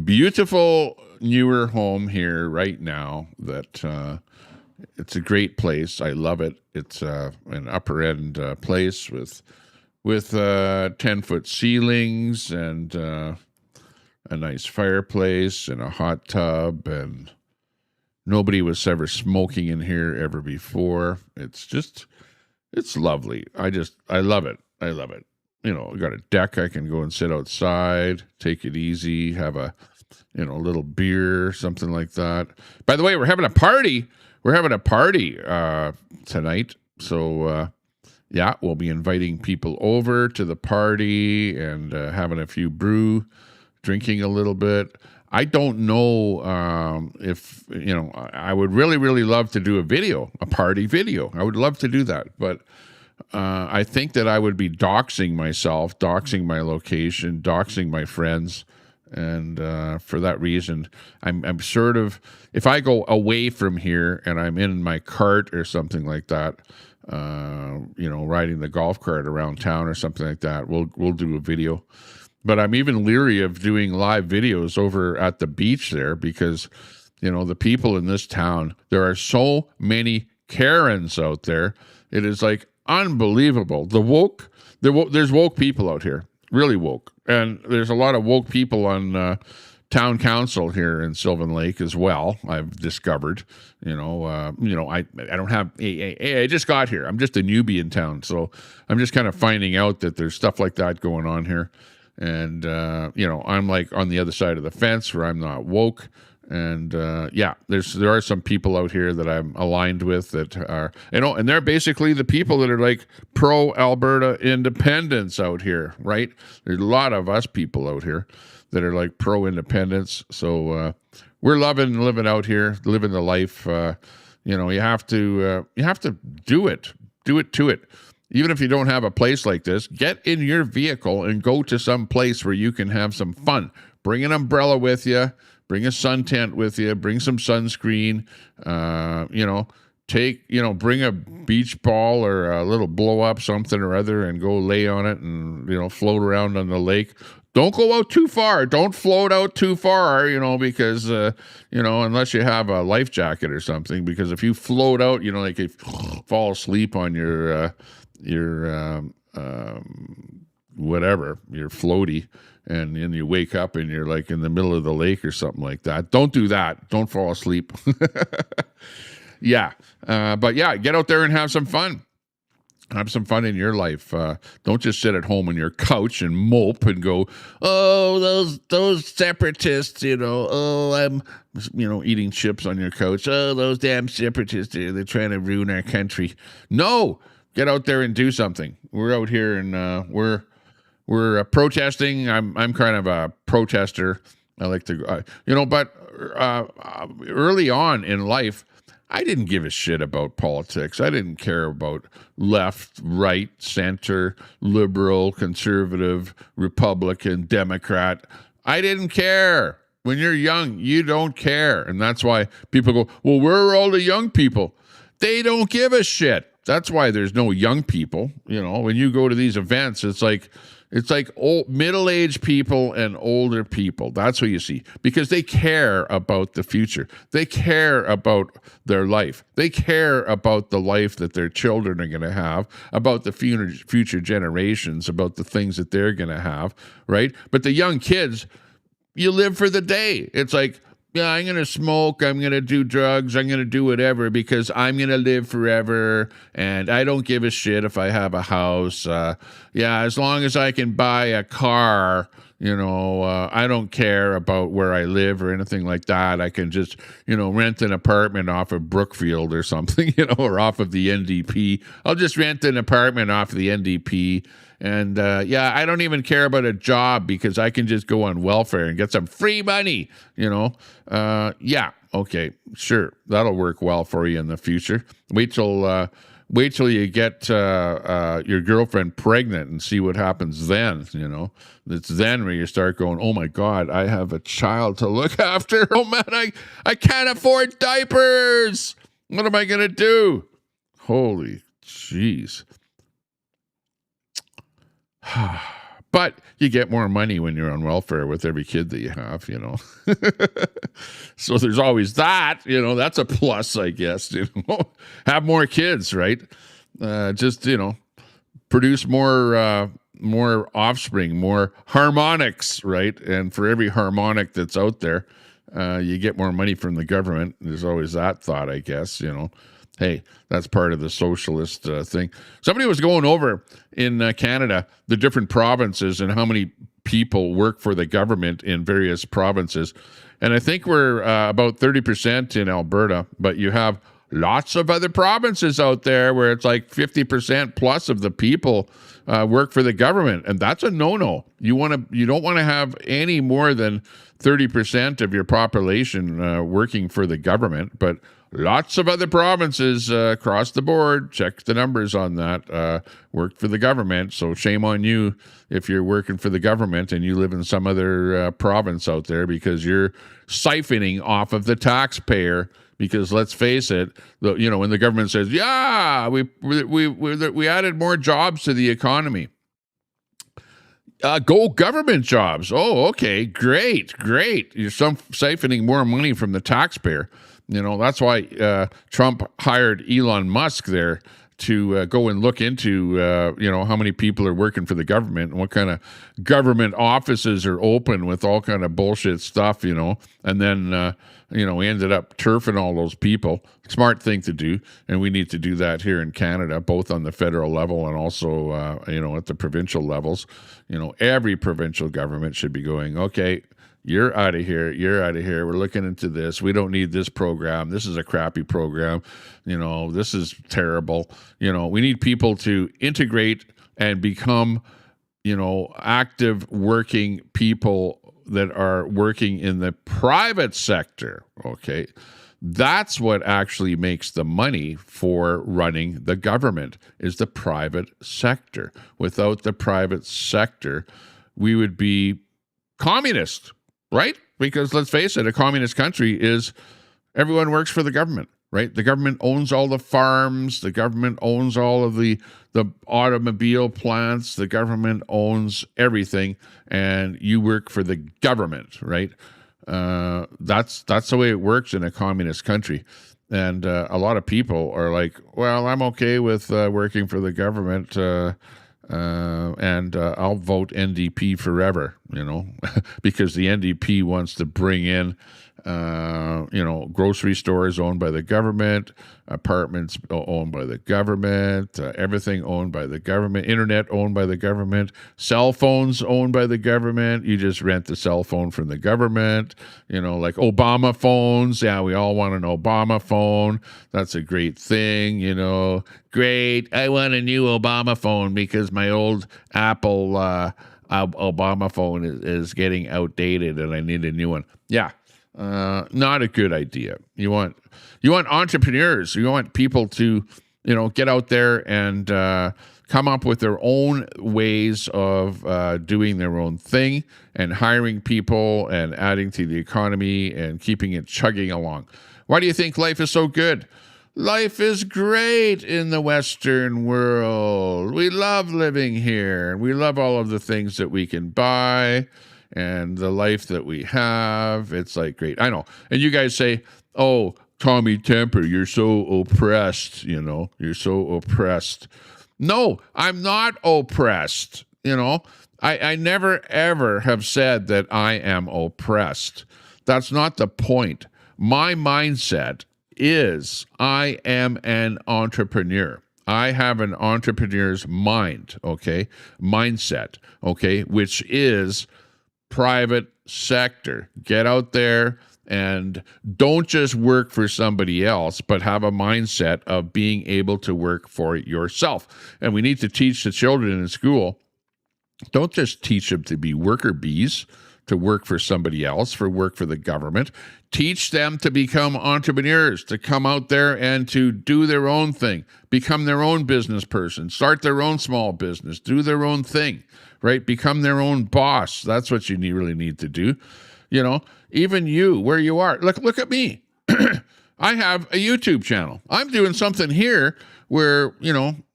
beautiful newer home here right now that it's a great place. I love it. It's an upper end place with 10-foot ceilings and a nice fireplace and a hot tub, and nobody was ever smoking in here ever before. It's lovely. I love it. I love it. I got a deck. I can go and sit outside, take it easy, have a little beer, something like that. By the way, we're having a party. We're having a party tonight. So we'll be inviting people over to the party and having a few brew, drinking a little bit. I don't know if, I would really, really love to do a party video. I would love to do that. But I think that I would be doxing myself, doxing my location, doxing my friends. And for that reason, I'm sort of, if I go away from here and I'm in my cart or something like that, riding the golf cart around town or something like that, we'll do a video. But I'm even leery of doing live videos over at the beach there because, the people in this town, there are so many Karens out there. It is like unbelievable. There's woke people out here, really woke. And there's a lot of woke people on town council here in Sylvan Lake as well, I've discovered. I don't have I just got here. I'm just a newbie in town. So I'm just kind of finding out that there's stuff like that going on here. And, I'm like on the other side of the fence where I'm not woke. And, there are some people out here that I'm aligned with that are, and they're basically the people that are like pro-Alberta independence out here, right? There's a lot of us people out here that are like pro-independence. So we're living out here, living the life. You have to do it to it. Even if you don't have a place like this, get in your vehicle and go to some place where you can have some fun. Bring an umbrella with you. Bring a sun tent with you. Bring some sunscreen. Bring a beach ball or a little blow up something or other and go lay on it and, float around on the lake. Don't go out too far. Don't float out too far, because, unless you have a life jacket or something, because if you float out, if you fall asleep on your floaty, and then you wake up and you're like in the middle of the lake or something like that. Don't do that. Don't fall asleep. But get out there and have some fun. Have some fun in your life. Don't just sit at home on your couch and mope and go, oh, those separatists, I'm, eating chips on your couch. Oh, those damn separatists, they're trying to ruin our country. No, get out there and do something. We're out here and we're protesting. I'm kind of a protester. I like to, but early on in life, I didn't give a shit about politics. I didn't care about left, right, center, liberal, conservative, Republican, Democrat. I didn't care. When you're young, you don't care. And that's why people go, well, where are all the young people? They don't give a shit. That's why there's no young people. When you go to these events, it's like old middle-aged people and older people. That's what you see, because they care about the future. They care about their life. They care about the life that their children are going to have, about the future generations, about the things that they're going to have, right? But the young kids, you live for the day. It's like, yeah, I'm going to smoke, I'm going to do drugs, I'm going to do whatever because I'm going to live forever, and I don't give a shit if I have a house. As long as I can buy a car, I don't care about where I live or anything like that. I can just, rent an apartment off of Brookfield or something, or off of the NDP. I'll just rent an apartment off of the NDP. And, I don't even care about a job because I can just go on welfare and get some free money, okay, sure. That'll work well for you in the future. Wait till you get your girlfriend pregnant and see what happens then, It's then where you start going, oh, my God, I have a child to look after. Oh, man, I can't afford diapers. What am I going to do? Holy jeez. But you get more money when you're on welfare with every kid that you have, So there's always that, that's a plus, I guess, Have more kids, right? Produce more offspring, more harmonics, right? And for every harmonic that's out there, you get more money from the government. There's always that thought, I guess, Hey, that's part of the socialist thing. Somebody was going over in Canada, the different provinces and how many people work for the government in various provinces. And I think we're about 30% in Alberta, but you have lots of other provinces out there where it's like 50% plus of the people work for the government, and that's a no-no. You don't want to have any more than 30% of your population working for the government, but lots of other provinces across the board, check the numbers on that, work for the government. So shame on you if you're working for the government and you live in some other province out there, because you're siphoning off of the taxpayer. Because let's face it, when the government says, yeah, we added more jobs to the economy. Go government jobs. Oh, okay, great. You're siphoning more money from the taxpayer. That's why Trump hired Elon Musk there to go and look into, how many people are working for the government and what kind of government offices are open with all kind of bullshit stuff, and then, we ended up turfing all those people. Smart thing to do, and we need to do that here in Canada, both on the federal level and also, at the provincial levels. Every provincial government should be going, okay, you're out of here. We're looking into this. We don't need this program. This is a crappy program. This is terrible. We need people to integrate and become, active working people that are working in the private sector. Okay. That's what actually makes the money for running the government, is the private sector. Without the private sector, we would be communist. Right? Because let's face it, a communist country is everyone works for the government, right? The government owns all the farms. The government owns all of the automobile plants. The government owns everything, and you work for the government, right? That's the way it works in a communist country. And a lot of people are like, well, I'm okay with working for the government, and I'll vote NDP forever, because the NDP wants to bring in, grocery stores owned by the government, apartments owned by the government, everything owned by the government, internet owned by the government, cell phones owned by the government. You just rent the cell phone from the government, like Obama phones. Yeah, we all want an Obama phone. That's a great thing, Great. I want a new Obama phone because my old Apple Obama phone is getting outdated and I need a new one. Yeah. Not a good idea. You want entrepreneurs. You want people to, get out there and come up with their own ways of doing their own thing and hiring people and adding to the economy and keeping it chugging along. Why do you think life is so good? Life is great in the Western world. We love living here. We love all of the things that we can buy and the life that we have. It's like great. I know. And you guys say, oh, Tommy Temper, you're so oppressed, you're so oppressed. No, I'm not oppressed. I never, ever have said that I am oppressed. That's not the point. My mindset is I am an entrepreneur. I have an entrepreneur's mind, okay? Mindset, okay? Which is private sector. Get out there and don't just work for somebody else, but have a mindset of being able to work for yourself. And we need to teach the children in school, don't just teach them to be worker bees, to work for somebody else, work for the government. Teach them to become entrepreneurs, to come out there and to do their own thing, become their own business person, start their own small business, do their own thing, right? Become their own boss. That's what you really need to do. Even you, where you are. Look at me. I have a YouTube channel. I'm doing something here where,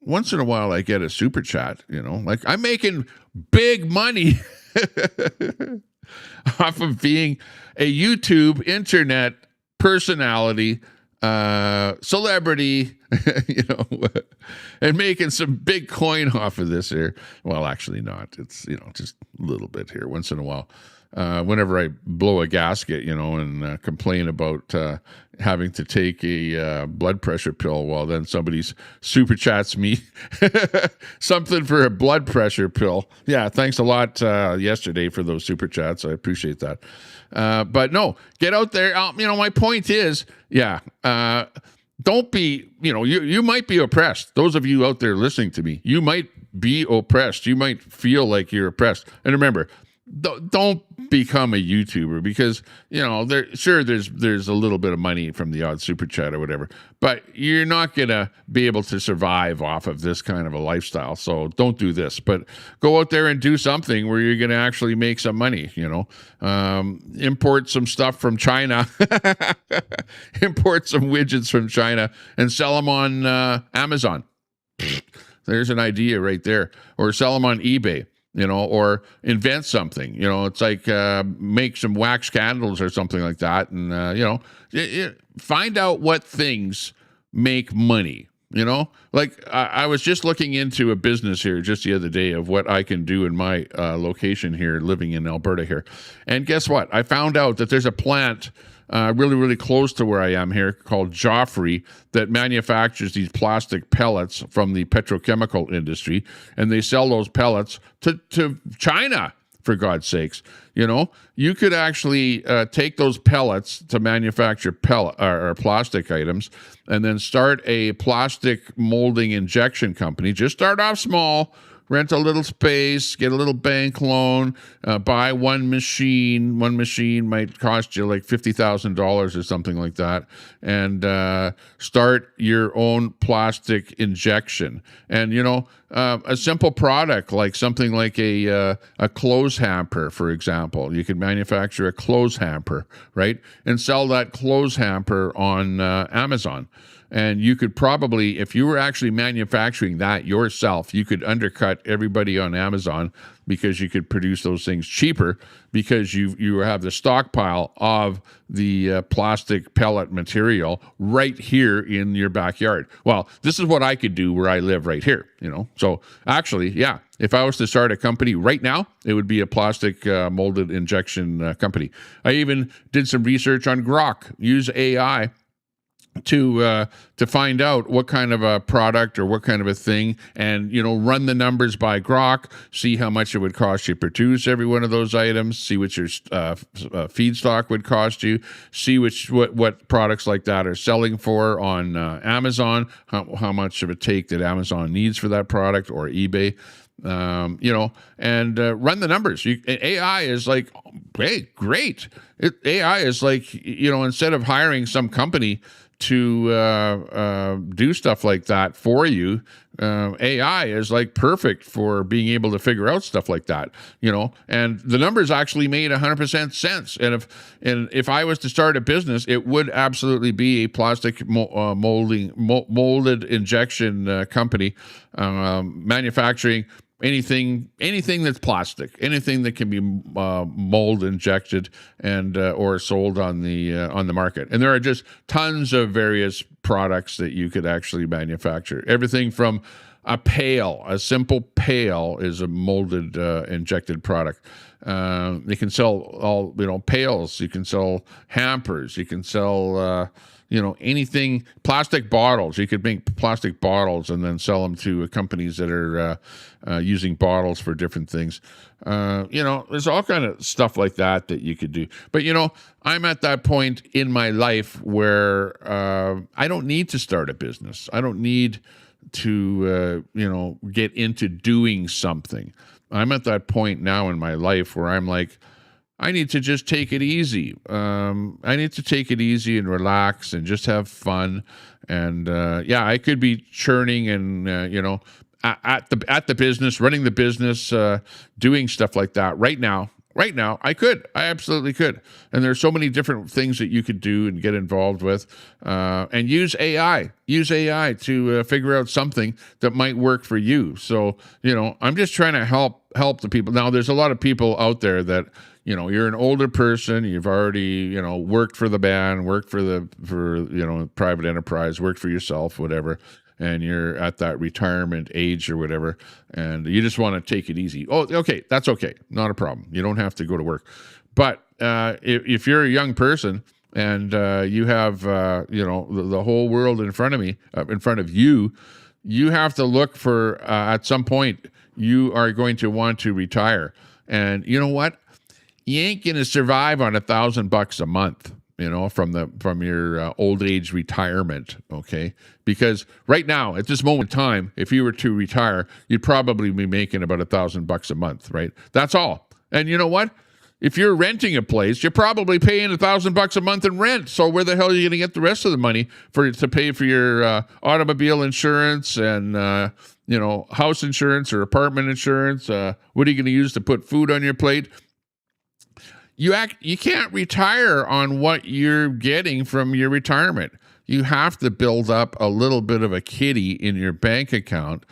once in a while I get a super chat, like I'm making big money off of being a YouTube internet personality, celebrity, and making some big coin off of this here. Well, actually not. It's, just a little bit here once in a while. Whenever I blow a gasket, and complain about having to take a blood pressure pill, well, then somebody's super chats me something for a blood pressure pill. Yeah, thanks a lot yesterday for those super chats. I appreciate that. But no, get out there. My point is, don't be, you might be oppressed. Those of you out there listening to me, you might be oppressed. You might feel like you're oppressed. And remember, don't become a YouTuber because, there's a little bit of money from the odd super chat or whatever, but you're not going to be able to survive off of this kind of a lifestyle. So don't do this, but go out there and do something where you're going to actually make some money, import some stuff from China, import some widgets from China and sell them on Amazon. There's an idea right there. Or sell them on eBay. Or invent something, it's like make some wax candles or something like that. And, find out what things make money, like I was just looking into a business here just the other day of what I can do in my location here, living in Alberta here. And guess what? I found out that there's a plant really, really close to where I am here called Joffrey that manufactures these plastic pellets from the petrochemical industry. And they sell those pellets to China, for God's sakes. You could actually take those pellets to manufacture plastic items and then start a plastic molding injection company. Just start off small. Rent a little space, get a little bank loan, buy one machine. One machine might cost you like $50,000 or something like that, and start your own plastic injection. And a simple product like something like a clothes hamper, for example. You could manufacture a clothes hamper, right, and sell that clothes hamper on Amazon. And you could probably, if you were actually manufacturing that yourself, you could undercut everybody on Amazon because you could produce those things cheaper because you have the stockpile of the plastic pellet material right here in your backyard. Well, this is what I could do where I live right here, So actually, yeah, if I was to start a company right now, it would be a plastic molded injection company. I even did some research on Grok, use AI to find out what kind of a product or what kind of a thing, and run the numbers by Grok, see how much it would cost you to produce every one of those items, see what your feedstock would cost you, see what products like that are selling for on Amazon, how much of a take that Amazon needs for that product, or eBay. And run the numbers. AI is like, hey, great. AI is like, instead of hiring some company to do stuff like that for you, AI is like perfect for being able to figure out stuff like that, and the numbers actually made 100% sense. And if I was to start a business, it would absolutely be a plastic molded injection company, manufacturing anything that's plastic, anything that can be mold injected and or sold on the market. And there are just tons of various products that you could actually manufacture. Everything from a simple pail is a molded injected product. You can sell all pails. You can sell hampers. You can sell anything. Plastic bottles. You could make plastic bottles and then sell them to companies that are using bottles for different things. There's all kind of stuff like that you could do. But I'm at that point in my life where I don't need to start a business. I don't need to get into doing something. I'm at that point now in my life where I'm like, I need to just take it easy. I need to take it easy and relax and just have fun. And I could be churning and at the business, running the business, doing stuff like that right now. Right now, I absolutely could. And there's so many different things that you could do and get involved with, and use AI. Use AI to figure out something that might work for you. So, I'm just trying to help the people. Now, there's a lot of people out there that, you're an older person, you've already, worked for the band, worked for private enterprise, worked for yourself, whatever. And you're at that retirement age or whatever, and you just want to take it easy. Oh, okay, that's okay. Not a problem. You don't have to go to work. But if you're a young person and you have, the whole world in front of you, you have to look for, at some point, you are going to want to retire. And you know what? You ain't going to survive on $1,000 a month. from your old age retirement, okay? Because right now, at this moment in time, if you were to retire, you'd probably be making about $1,000 a month, right? That's all. And you know what? If you're renting a place, you're probably paying $1,000 a month in rent. So where the hell are you going to get the rest of the money to pay for your automobile insurance and house insurance or apartment insurance? What are you going to use to put food on your plate? You can't retire on what you're getting from your retirement. You have to build up a little bit of a kitty in your bank account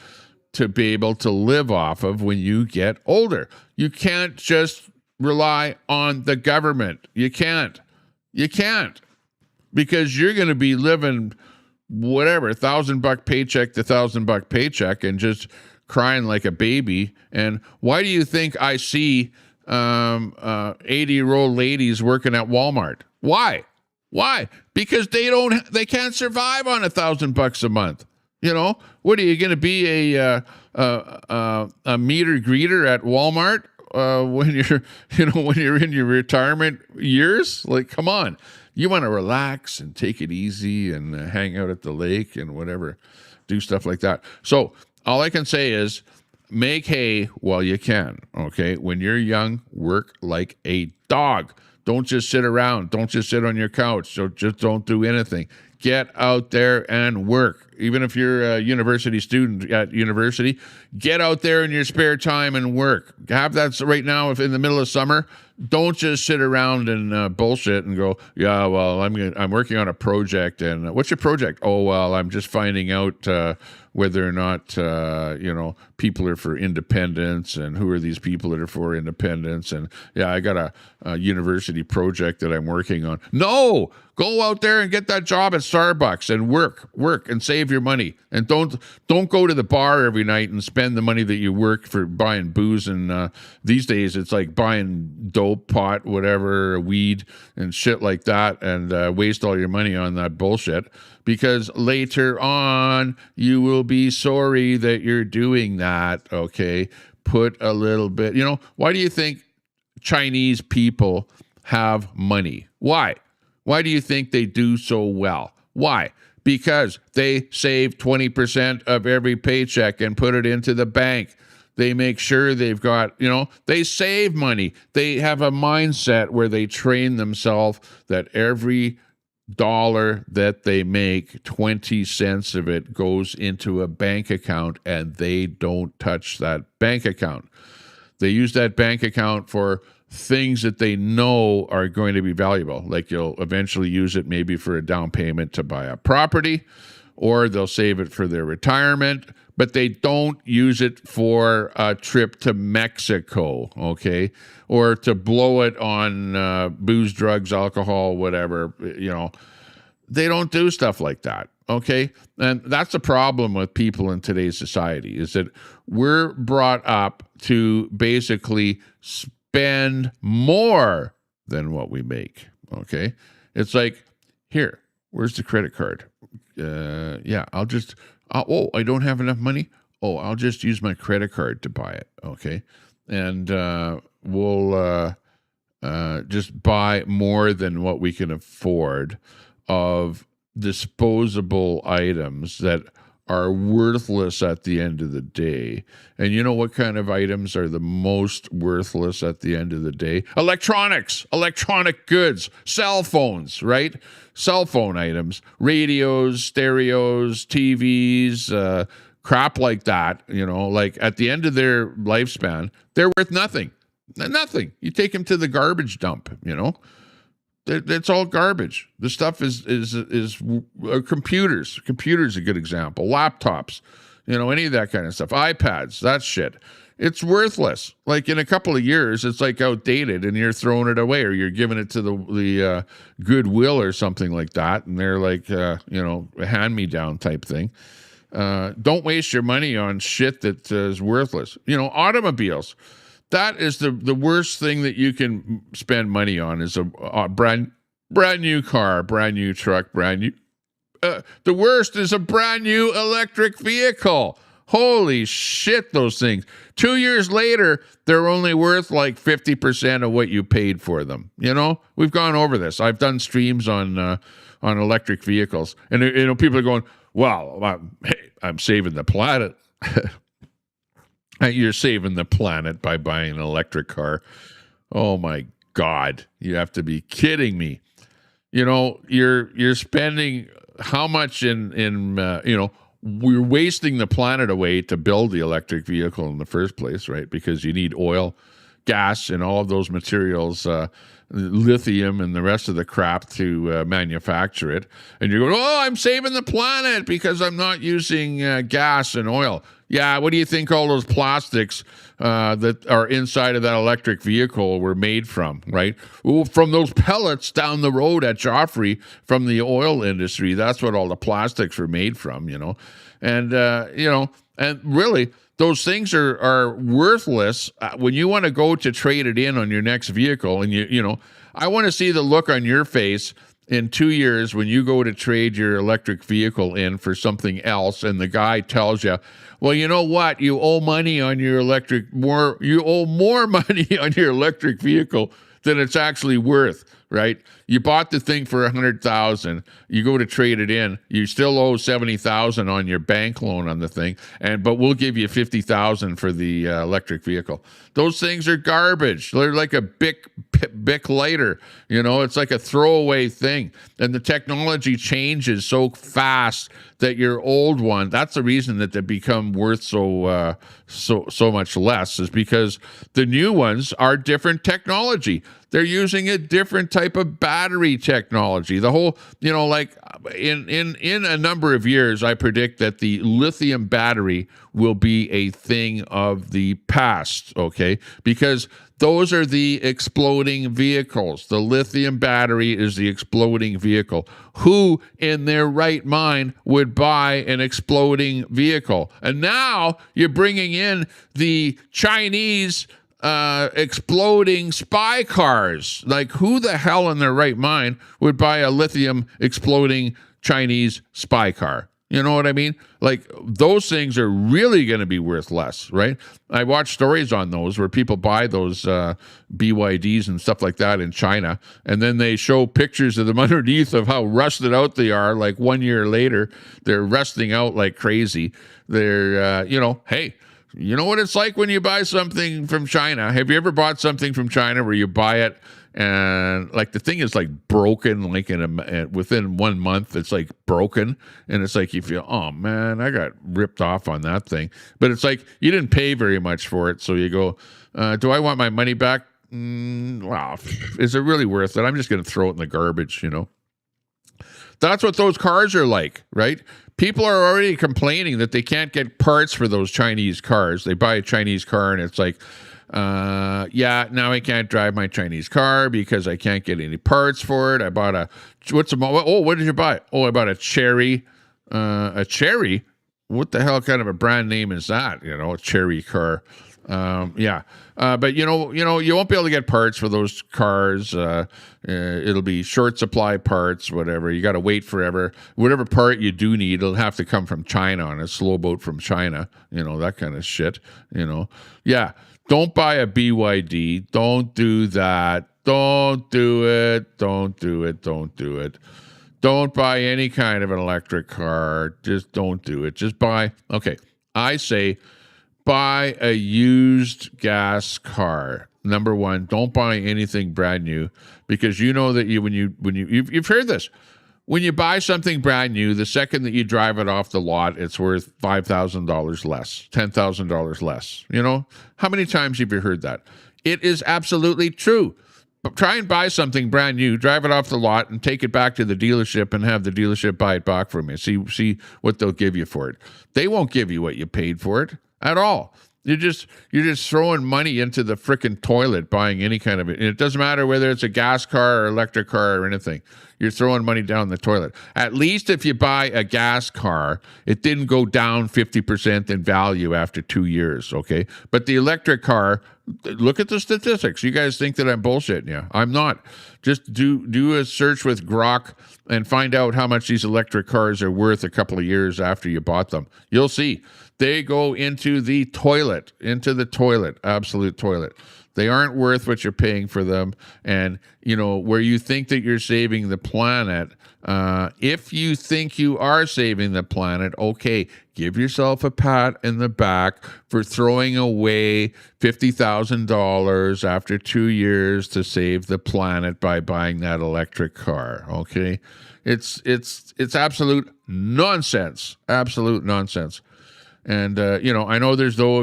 to be able to live off of when you get older. You can't just rely on the government. You can't, because you're going to be living whatever, $1,000 paycheck to $1,000 paycheck and just crying like a baby. And why do you think I see 80-year-old ladies working at Walmart? Why? Because they can't survive on $1,000 a month. What are you going to be, a meter greeter at Walmart when you're in your retirement years? Like, come on. You want to relax and take it easy and hang out at the lake and whatever, do stuff like that. So all I can say is make hay while you can, okay? When you're young, work like a dog. Don't just sit around. Don't just sit on your couch. So just don't do anything. Get out there and work. Even if you're a university student at university, get out there in your spare time and work. Have that right now. If in the middle of summer, don't just sit around and bullshit and go, yeah, well, I'm working on a project. And what's your project? Oh, well, I'm just finding out whether or not people are for independence and who are these people that are for independence. And yeah, I got a university project that I'm working on. No, go out there and get that job at Starbucks and work and save your money. And don't go to the bar every night and spend the money that you work for buying booze. And these days it's like buying dope, pot, whatever, weed and shit like that, and waste all your money on that bullshit. Because later on, you will be sorry that you're doing that, okay? Put a little bit, why do you think Chinese people have money? Why? Why do you think they do so well? Why? Because they save 20% of every paycheck and put it into the bank. They make sure they've got, they save money. They have a mindset where they train themselves that every dollar that they make, 20 cents of it goes into a bank account, and they don't touch that bank account. They use that bank account for things that they know are going to be valuable. Like you'll eventually use it maybe for a down payment to buy a property, or they'll save it for their retirement, but they don't use it for a trip to Mexico, okay? Or to blow it on booze, drugs, alcohol, whatever, They don't do stuff like that, okay? And that's the problem with people in today's society, is that we're brought up to basically spend more than what we make, okay? It's like, here, where's the credit card? Yeah, I don't have enough money. Oh, I'll just use my credit card to buy it, okay? And we'll just buy more than what we can afford of disposable items that are worthless at the end of the day. And you know what kind of items are the most worthless at the end of the day? Electronics, electronic goods, cell phones, right? Cell phone items, radios, stereos, TVs, crap like that, like at the end of their lifespan, they're worth nothing. Nothing. You take them to the garbage dump, It's all garbage. The stuff is computers. Computers are a good example. Laptops, any of that kind of stuff. iPads, that shit. It's worthless. Like in a couple of years, it's like outdated, and you're throwing it away, or you're giving it to the Goodwill or something like that, and they're like, a hand-me-down type thing. Don't waste your money on shit that is worthless. Automobiles. That is the worst thing that you can spend money on, is a brand new car, brand new truck, brand new. The worst is a brand new electric vehicle. Holy shit, those things. 2 years later, they're only worth like 50% of what you paid for them. You know, we've gone over this. I've done streams on electric vehicles, and you know, people are going, "Well, hey, I'm saving the planet." You're saving the planet by buying an electric car. Oh my God, you have to be kidding me. You know, you're spending how much in you know, we're wasting the planet away to build the electric vehicle in the first place, right? Because you need oil, gas, and all of those materials, lithium and the rest of the crap to manufacture it. And you're going, oh, I'm saving the planet because I'm not using gas and oil. Yeah, what do you think all those plastics that are inside of that electric vehicle were made from, right? Well, from those pellets down the road at Joffrey from the oil industry. That's what all the plastics were made from, you know. And, you know, and really, those things are worthless when you want to go to trade it in on your next vehicle. And, you know, I want to see the look on your face in 2 years when you go to trade your electric vehicle in for something else, and the guy tells you, well, you know what? You owe money on your you owe more money on your electric vehicle than it's actually worth, right? You bought the thing for $100,000. You go to trade it in. You still owe $70,000 on your bank loan on the thing, but we'll give you $50,000 for the electric vehicle. Those things are garbage. They're like a Bic lighter. You know, it's like a throwaway thing. And the technology changes so fast that your old one, that's the reason that they become worth so much less, is because the new ones are different technology. They're using a different type of battery technology. The whole, you know, like in a number of years, I predict that the lithium battery will be a thing of the past, okay? Because those are the exploding vehicles. The lithium battery is the exploding vehicle. Who in their right mind would buy an exploding vehicle? And now you're bringing in the Chinese exploding spy cars. Like, who the hell in their right mind would buy a lithium exploding Chinese spy car? You know what I mean? Like, those things are really going to be worth less, right? I watch stories on those where people buy those BYDs and stuff like that in China, and then they show pictures of them underneath of how rusted out they are. Like 1 year later, they're rusting out like crazy. They're, you know, hey, you know what it's like when you buy something from China? Have you ever bought something from China where you buy it and like the thing is like broken, like within 1 month, it's like broken, and it's like you feel, oh man, I got ripped off on that thing. But it's like you didn't pay very much for it, so you go, do I want my money back? Wow, is it really worth it? I'm just going to throw it in the garbage, you know. That's what those cars are like, right? People are already complaining that they can't get parts for those Chinese cars. They buy a Chinese car and it's like, yeah, now I can't drive my Chinese car because I can't get any parts for it. I bought what did you buy? Oh, I bought a Cherry. A Cherry? What the hell kind of a brand name is that? You know, a Cherry car. Yeah. But you know, you won't be able to get parts for those cars. It'll be short supply parts, whatever. You got to wait forever. Whatever part you do need, it'll have to come from China on a slow boat from China, you know, that kind of shit, you know. Yeah. Don't buy a BYD. Don't do that. Don't do it. Don't do it. Don't do it. Don't buy any kind of an electric car. Just don't do it. Just buy, okay, I say buy a used gas car. Number one, don't buy anything brand new, because you know that you've heard this. When you buy something brand new, the second that you drive it off the lot, it's worth $5,000 less, $10,000 less. You know, how many times have you heard that? It is absolutely true. But try and buy something brand new, drive it off the lot, and take it back to the dealership and have the dealership buy it back from you. See what they'll give you for it. They won't give you what you paid for it at all. You're just throwing money into the frickin' toilet buying any kind of it. It doesn't matter whether it's a gas car or electric car or anything. You're throwing money down the toilet. At least if you buy a gas car, it didn't go down 50% in value after 2 years, okay? But the electric car, Look at the statistics. You guys think that I'm bullshitting you. I'm not. Just do a search with Grok and find out how much these electric cars are worth a couple of years after you bought them. You'll see. They go into the toilet, absolute toilet. They aren't worth what you're paying for them. And, where you think that you're saving the planet, if you think you are saving the planet, okay, give yourself a pat in the back for throwing away $50,000 after 2 years to save the planet by buying that electric car, okay? It's absolute nonsense, absolute nonsense. And, I know there's those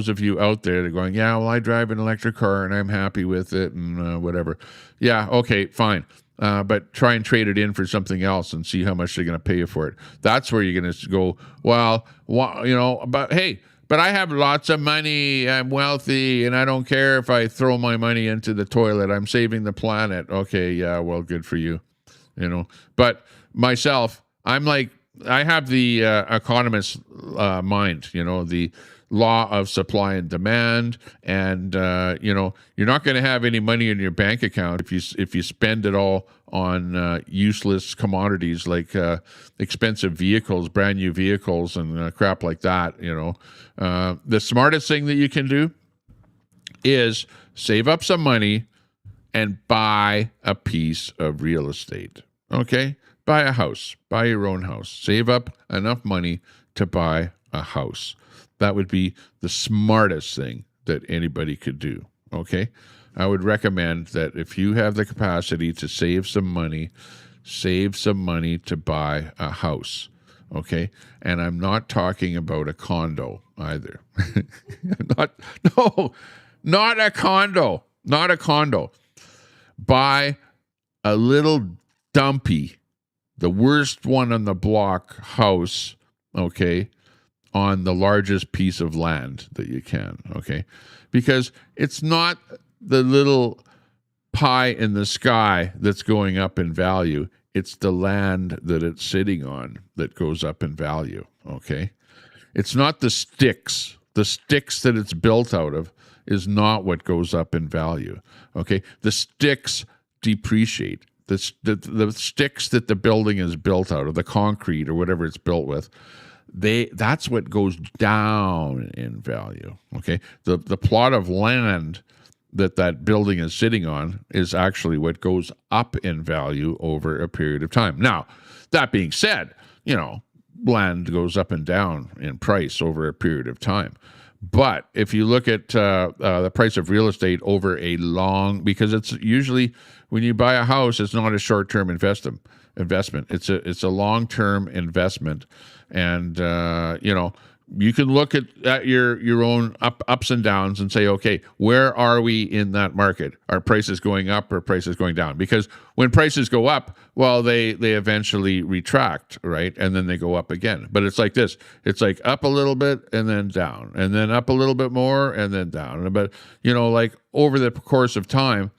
of you out there that are going, yeah, well, I drive an electric car and I'm happy with it and whatever. Yeah, okay, fine. But try and trade it in for something else and see how much they're going to pay you for it. That's where you're going to go, but hey, but I have lots of money, I'm wealthy, and I don't care if I throw my money into the toilet. I'm saving the planet. Okay, yeah, well, good for you. But myself, I'm like, I have the economist mind, the law of supply and demand, and you're not going to have any money in your bank account if you spend it all on useless commodities like expensive vehicles, brand new vehicles, and crap like that. The smartest thing that you can do is save up some money and buy a piece of real estate. Okay. Buy a house, buy your own house, save up enough money to buy a house. That would be the smartest thing that anybody could do, okay? I would recommend that if you have the capacity to save some money to buy a house, okay? And I'm not talking about a condo either. Not a condo. Buy a little dumpy, the worst one on the block house, okay, on the largest piece of land that you can, okay? Because it's not the little pie in the sky that's going up in value. It's the land that it's sitting on that goes up in value, okay? It's not the sticks. The sticks that it's built out of is not what goes up in value, okay? The sticks depreciate. The sticks that the building is built out of, the concrete or whatever it's built with, that's what goes down in value. Okay, the plot of land that building is sitting on is actually what goes up in value over a period of time. Now, that being said, land goes up and down in price over a period of time. But if you look at the price of real estate over because it's usually, when you buy a house, it's not a short-term investment. It's a long-term investment, and you can look at your own ups and downs and say, okay, where are we in that market? Are prices going up or prices going down? Because when prices go up, well, they eventually retract, right? And then they go up again. But it's like this. It's like up a little bit and then down, and then up a little bit more and then down. But, like over the course of time,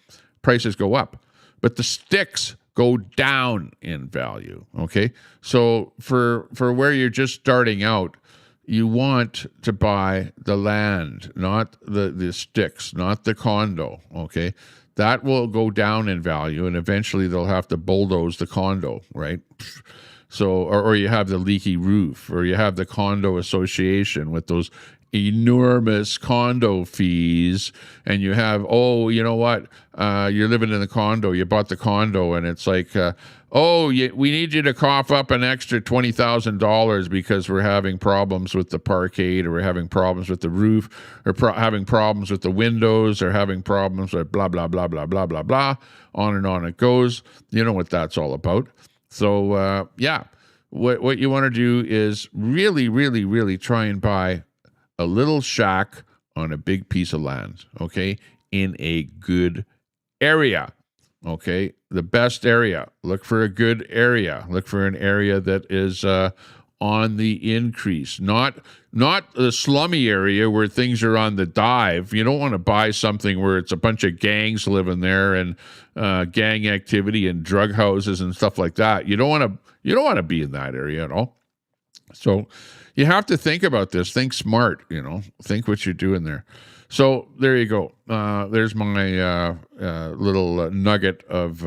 prices go up. But the sticks go down in value, okay? So for where you're just starting out, you want to buy the land, not the sticks, not the condo, okay? That will go down in value, and eventually they'll have to bulldoze the condo, right? So, or you have the leaky roof, or you have the condo association with those enormous condo fees, and you have, you're living in the condo, you bought the condo, and it's like, we need you to cough up an extra $20,000 because we're having problems with the parquet, or we're having problems with the roof, or having problems with the windows, or having problems with blah, blah, blah, blah, blah, blah, blah, on and on it goes. You know what that's all about. So, what you want to do is really, really, really try and buy a little shack on a big piece of land, okay, in a good area, okay, the best area. Look for a good area. Look for an area that is on the increase, not the slummy area where things are on the dive. You don't want to buy something where it's a bunch of gangs living there and gang activity and drug houses and stuff like that. You don't want to be in that area at all. So you have to think about this. Think smart, think what you're doing there. So there you go. There's my little nugget of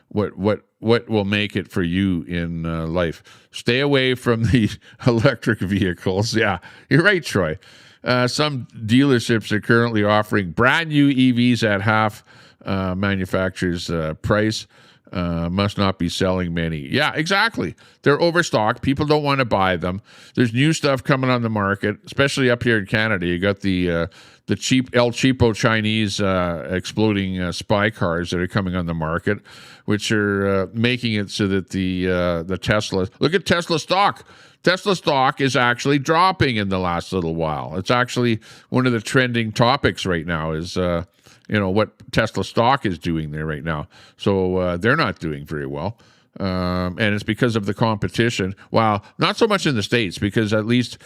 what will make it for you in life. Stay away from the electric vehicles. Yeah, you're right, Troy. Some dealerships are currently offering brand new EVs at half manufacturer's price. Must not be selling many. Yeah, exactly. They're overstocked. People don't want to buy them. There's new stuff coming on the market, especially up here in Canada. You got the cheap El Cheapo Chinese exploding spy cars that are coming on the market, which are making it so that the Tesla. Look at Tesla stock. Tesla stock is actually dropping in the last little while. It's actually one of the trending topics right now is what Tesla stock is doing there right now. So they're not doing very well. And it's because of the competition. Well, not so much in the States, because at least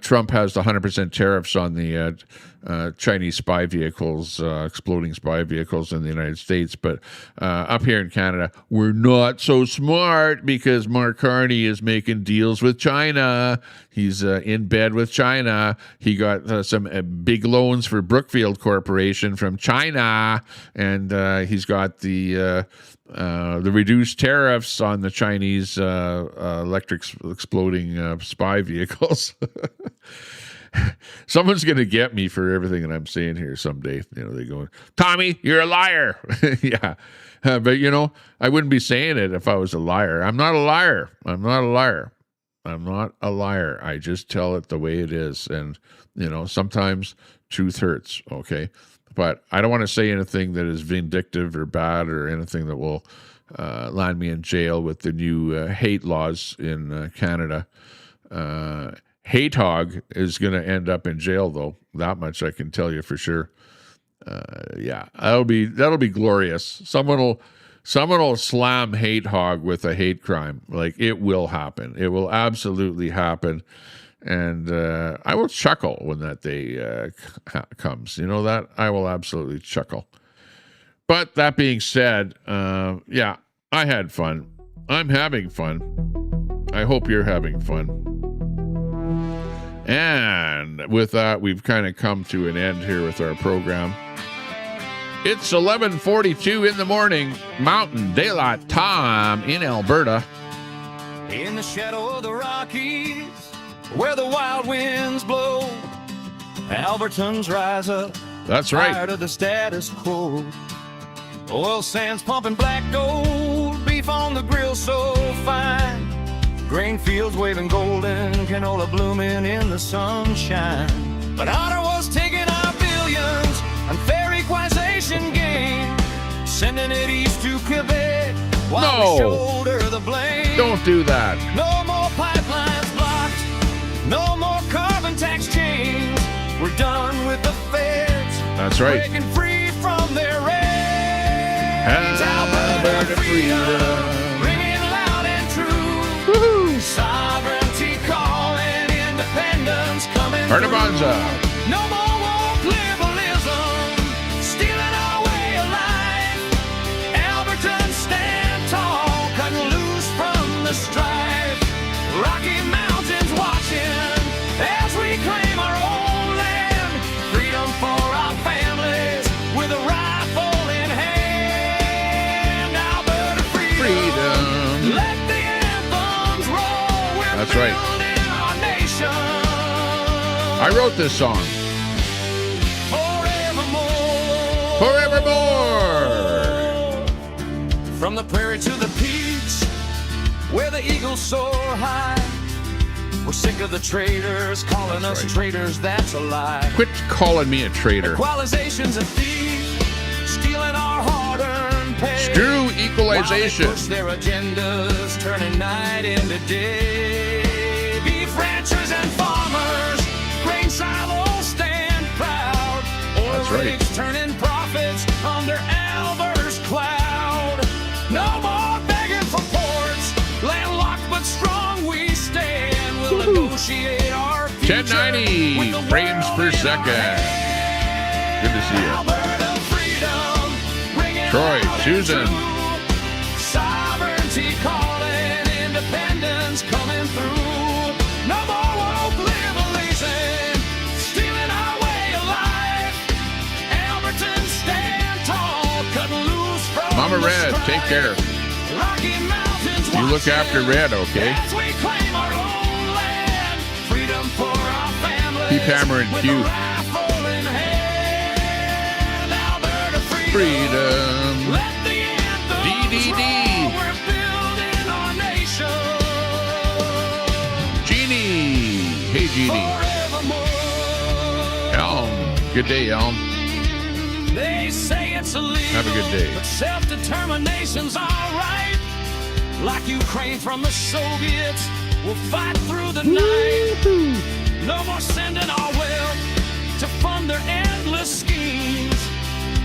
Trump has the 100% tariffs on the Chinese spy vehicles, exploding spy vehicles in the United States. But up here in Canada, we're not so smart because Mark Carney is making deals with China. He's in bed with China. He got some big loans for Brookfield Corporation from China, and he's got the reduced tariffs on the Chinese electric exploding spy vehicles. Someone's going to get me for everything that I'm saying here someday. They go, Tommy, you're a liar. Yeah. But, I wouldn't be saying it if I was a liar. I'm not a liar. I'm not a liar. I'm not a liar. I just tell it the way it is. And, sometimes truth hurts. Okay. But I don't want to say anything that is vindictive or bad or anything that will land me in jail with the new hate laws in Canada. Hate hog is going to end up in jail, though. That much I can tell you for sure. Yeah, that'll be glorious. Someone will slam hate hog with a hate crime. Like, it will happen. It will absolutely happen. And I will chuckle when that day comes. You know that? I will absolutely chuckle. But that being said, yeah, I had fun. I'm having fun. I hope you're having fun. And with that, we've kind of come to an end here with our program. It's 11:42 in the morning, Mountain Daylight Time in Alberta. In the shadow of the Rockies, where the wild winds blow, Albertans rise up. That's right. Tired of the status quo. Oil sands pumping black gold, beef on the grill so fine. Grain fields waving golden, canola blooming in the sunshine. But Ottawa's taking our billions, unfair equalization gain, sending it east to Quebec while we shoulder the blame. Don't do that. No more pipelines blocked, no more carbon tax chains. We're done with the feds. That's right. Breaking free from their reins. Alberta freedom, ringing loud and true. Woohoo! Sovereignty calling, independence coming through. No more woke liberalism, stealing our way of life. Albertans stand tall, cutting loose from the strife. Rocky Mountains watching as we claim our own land. Freedom for our families with a rifle in hand. Alberta freedom. Let the anthems roll. We're That's right. building our nation. I wrote this song. Forevermore. Forevermore. From the prairie to the peaks, where the eagles soar high. We're sick of the traitors calling us traitors, that's a lie. Quit calling me a traitor. Equalization's a thief, stealing our hard-earned pay. Screw equalization. While they push their agendas, turning night into day. Beef ranchers and farmers, grain silos stand proud. Oil That's right. rigs turning profits under Alberta's cloud. No more begging for ports, landlocked but strong we stand. We'll negotiate our future 1090 with the frames world per in our second. Good to see you. Alberta freedom, ringing Troy, loud and Susan. true. Sovereignty calling, independence coming through. No more Red. Take care. You look after Red, okay? Keep hammering Q. Freedom. DDD. Jeannie. Hey, Jeannie. Elm. Good day, Elm. They say it's illegal. Have a good day. But self-determination's all right. Like Ukraine from the Soviets, we'll fight through the night. No more sending our wealth to fund their endless schemes.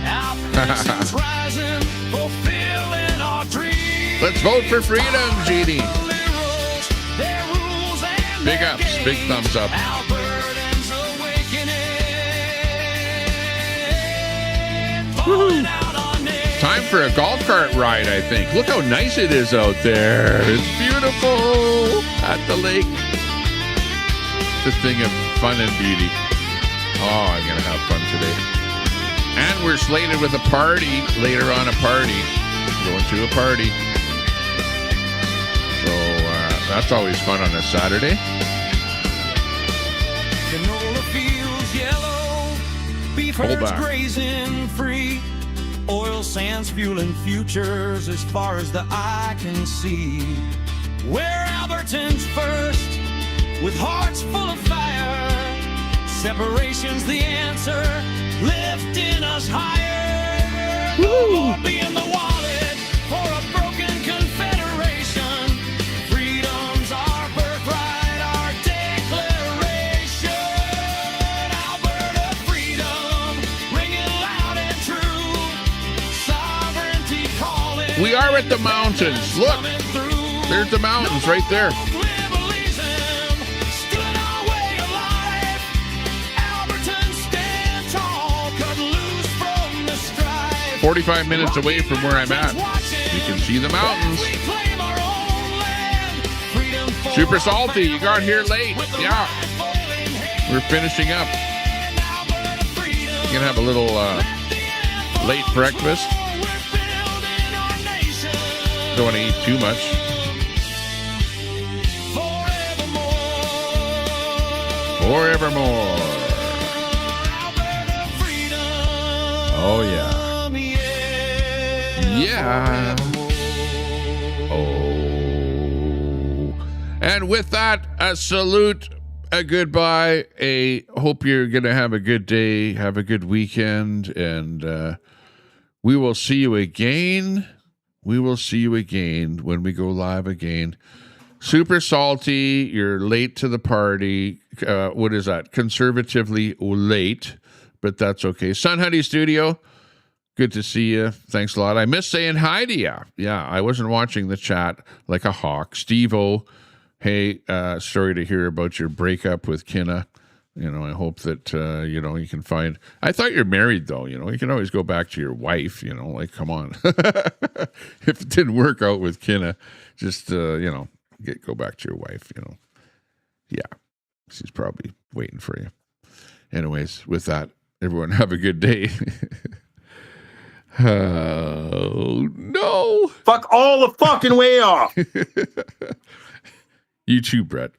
Our pensions rising, fulfilling our dreams. Let's vote for freedom, Jeannie. Their rules and Big their ups, big games. thumbs up. Albertans awakening. Falling out on it. Time for a golf cart ride, I think. Look how nice it is out there. It's beautiful at the lake. It's a thing of fun and beauty. Oh, I'm going to have fun today. And we're slated with a party later on, a party. Going to a party. So that's always fun on a Saturday. Canola fields yellow, beef Hold herds back. grazing free, oil sands fueling futures as far as the eye can see. We're Albertans first, with hearts full of fire. Separation's the answer, lifting us higher. No more being the wallet for a broken confederation. Freedom's our birthright, our declaration. Alberta freedom, ringing loud and true. Sovereignty calling. We are at the mountains. Look, Coming through. there's the mountains right there. Liberalism, stealing our way of life. Albertans stand tall, cut loose from the strife. 45 minutes away from where I'm at. You can see the mountains. We claim our own land. Freedom for Super our salty. You got here late. with the Yeah. rifle in hand. We're finishing up. Alberta freedom. Gonna have a little late breakfast. We're building our nation. Don't want to eat too much. Forevermore. Alberta freedom. Oh, yeah. Yeah. Oh. And with that, a salute, a goodbye, a hope you're going to have a good day, have a good weekend, and we will see you again. We will see you again when we go live again. Super salty, you're late to the party. What is that? Conservatively late, but that's okay. Sun Honey Studio, good to see you. Thanks a lot. I miss saying hi to you. Yeah, I wasn't watching the chat like a hawk. Steve-O, hey, sorry to hear about your breakup with Kinna. You know, I hope that, you know, you can find... I thought you're married, though. You know, you can always go back to your wife, you know, like, come on. If it didn't work out with Kinna, just, you know, go back to your wife, you know. Yeah, she's probably waiting for you. Anyways, with that, everyone have a good day. Oh, no. Fuck all the fucking way off. You too, Brett.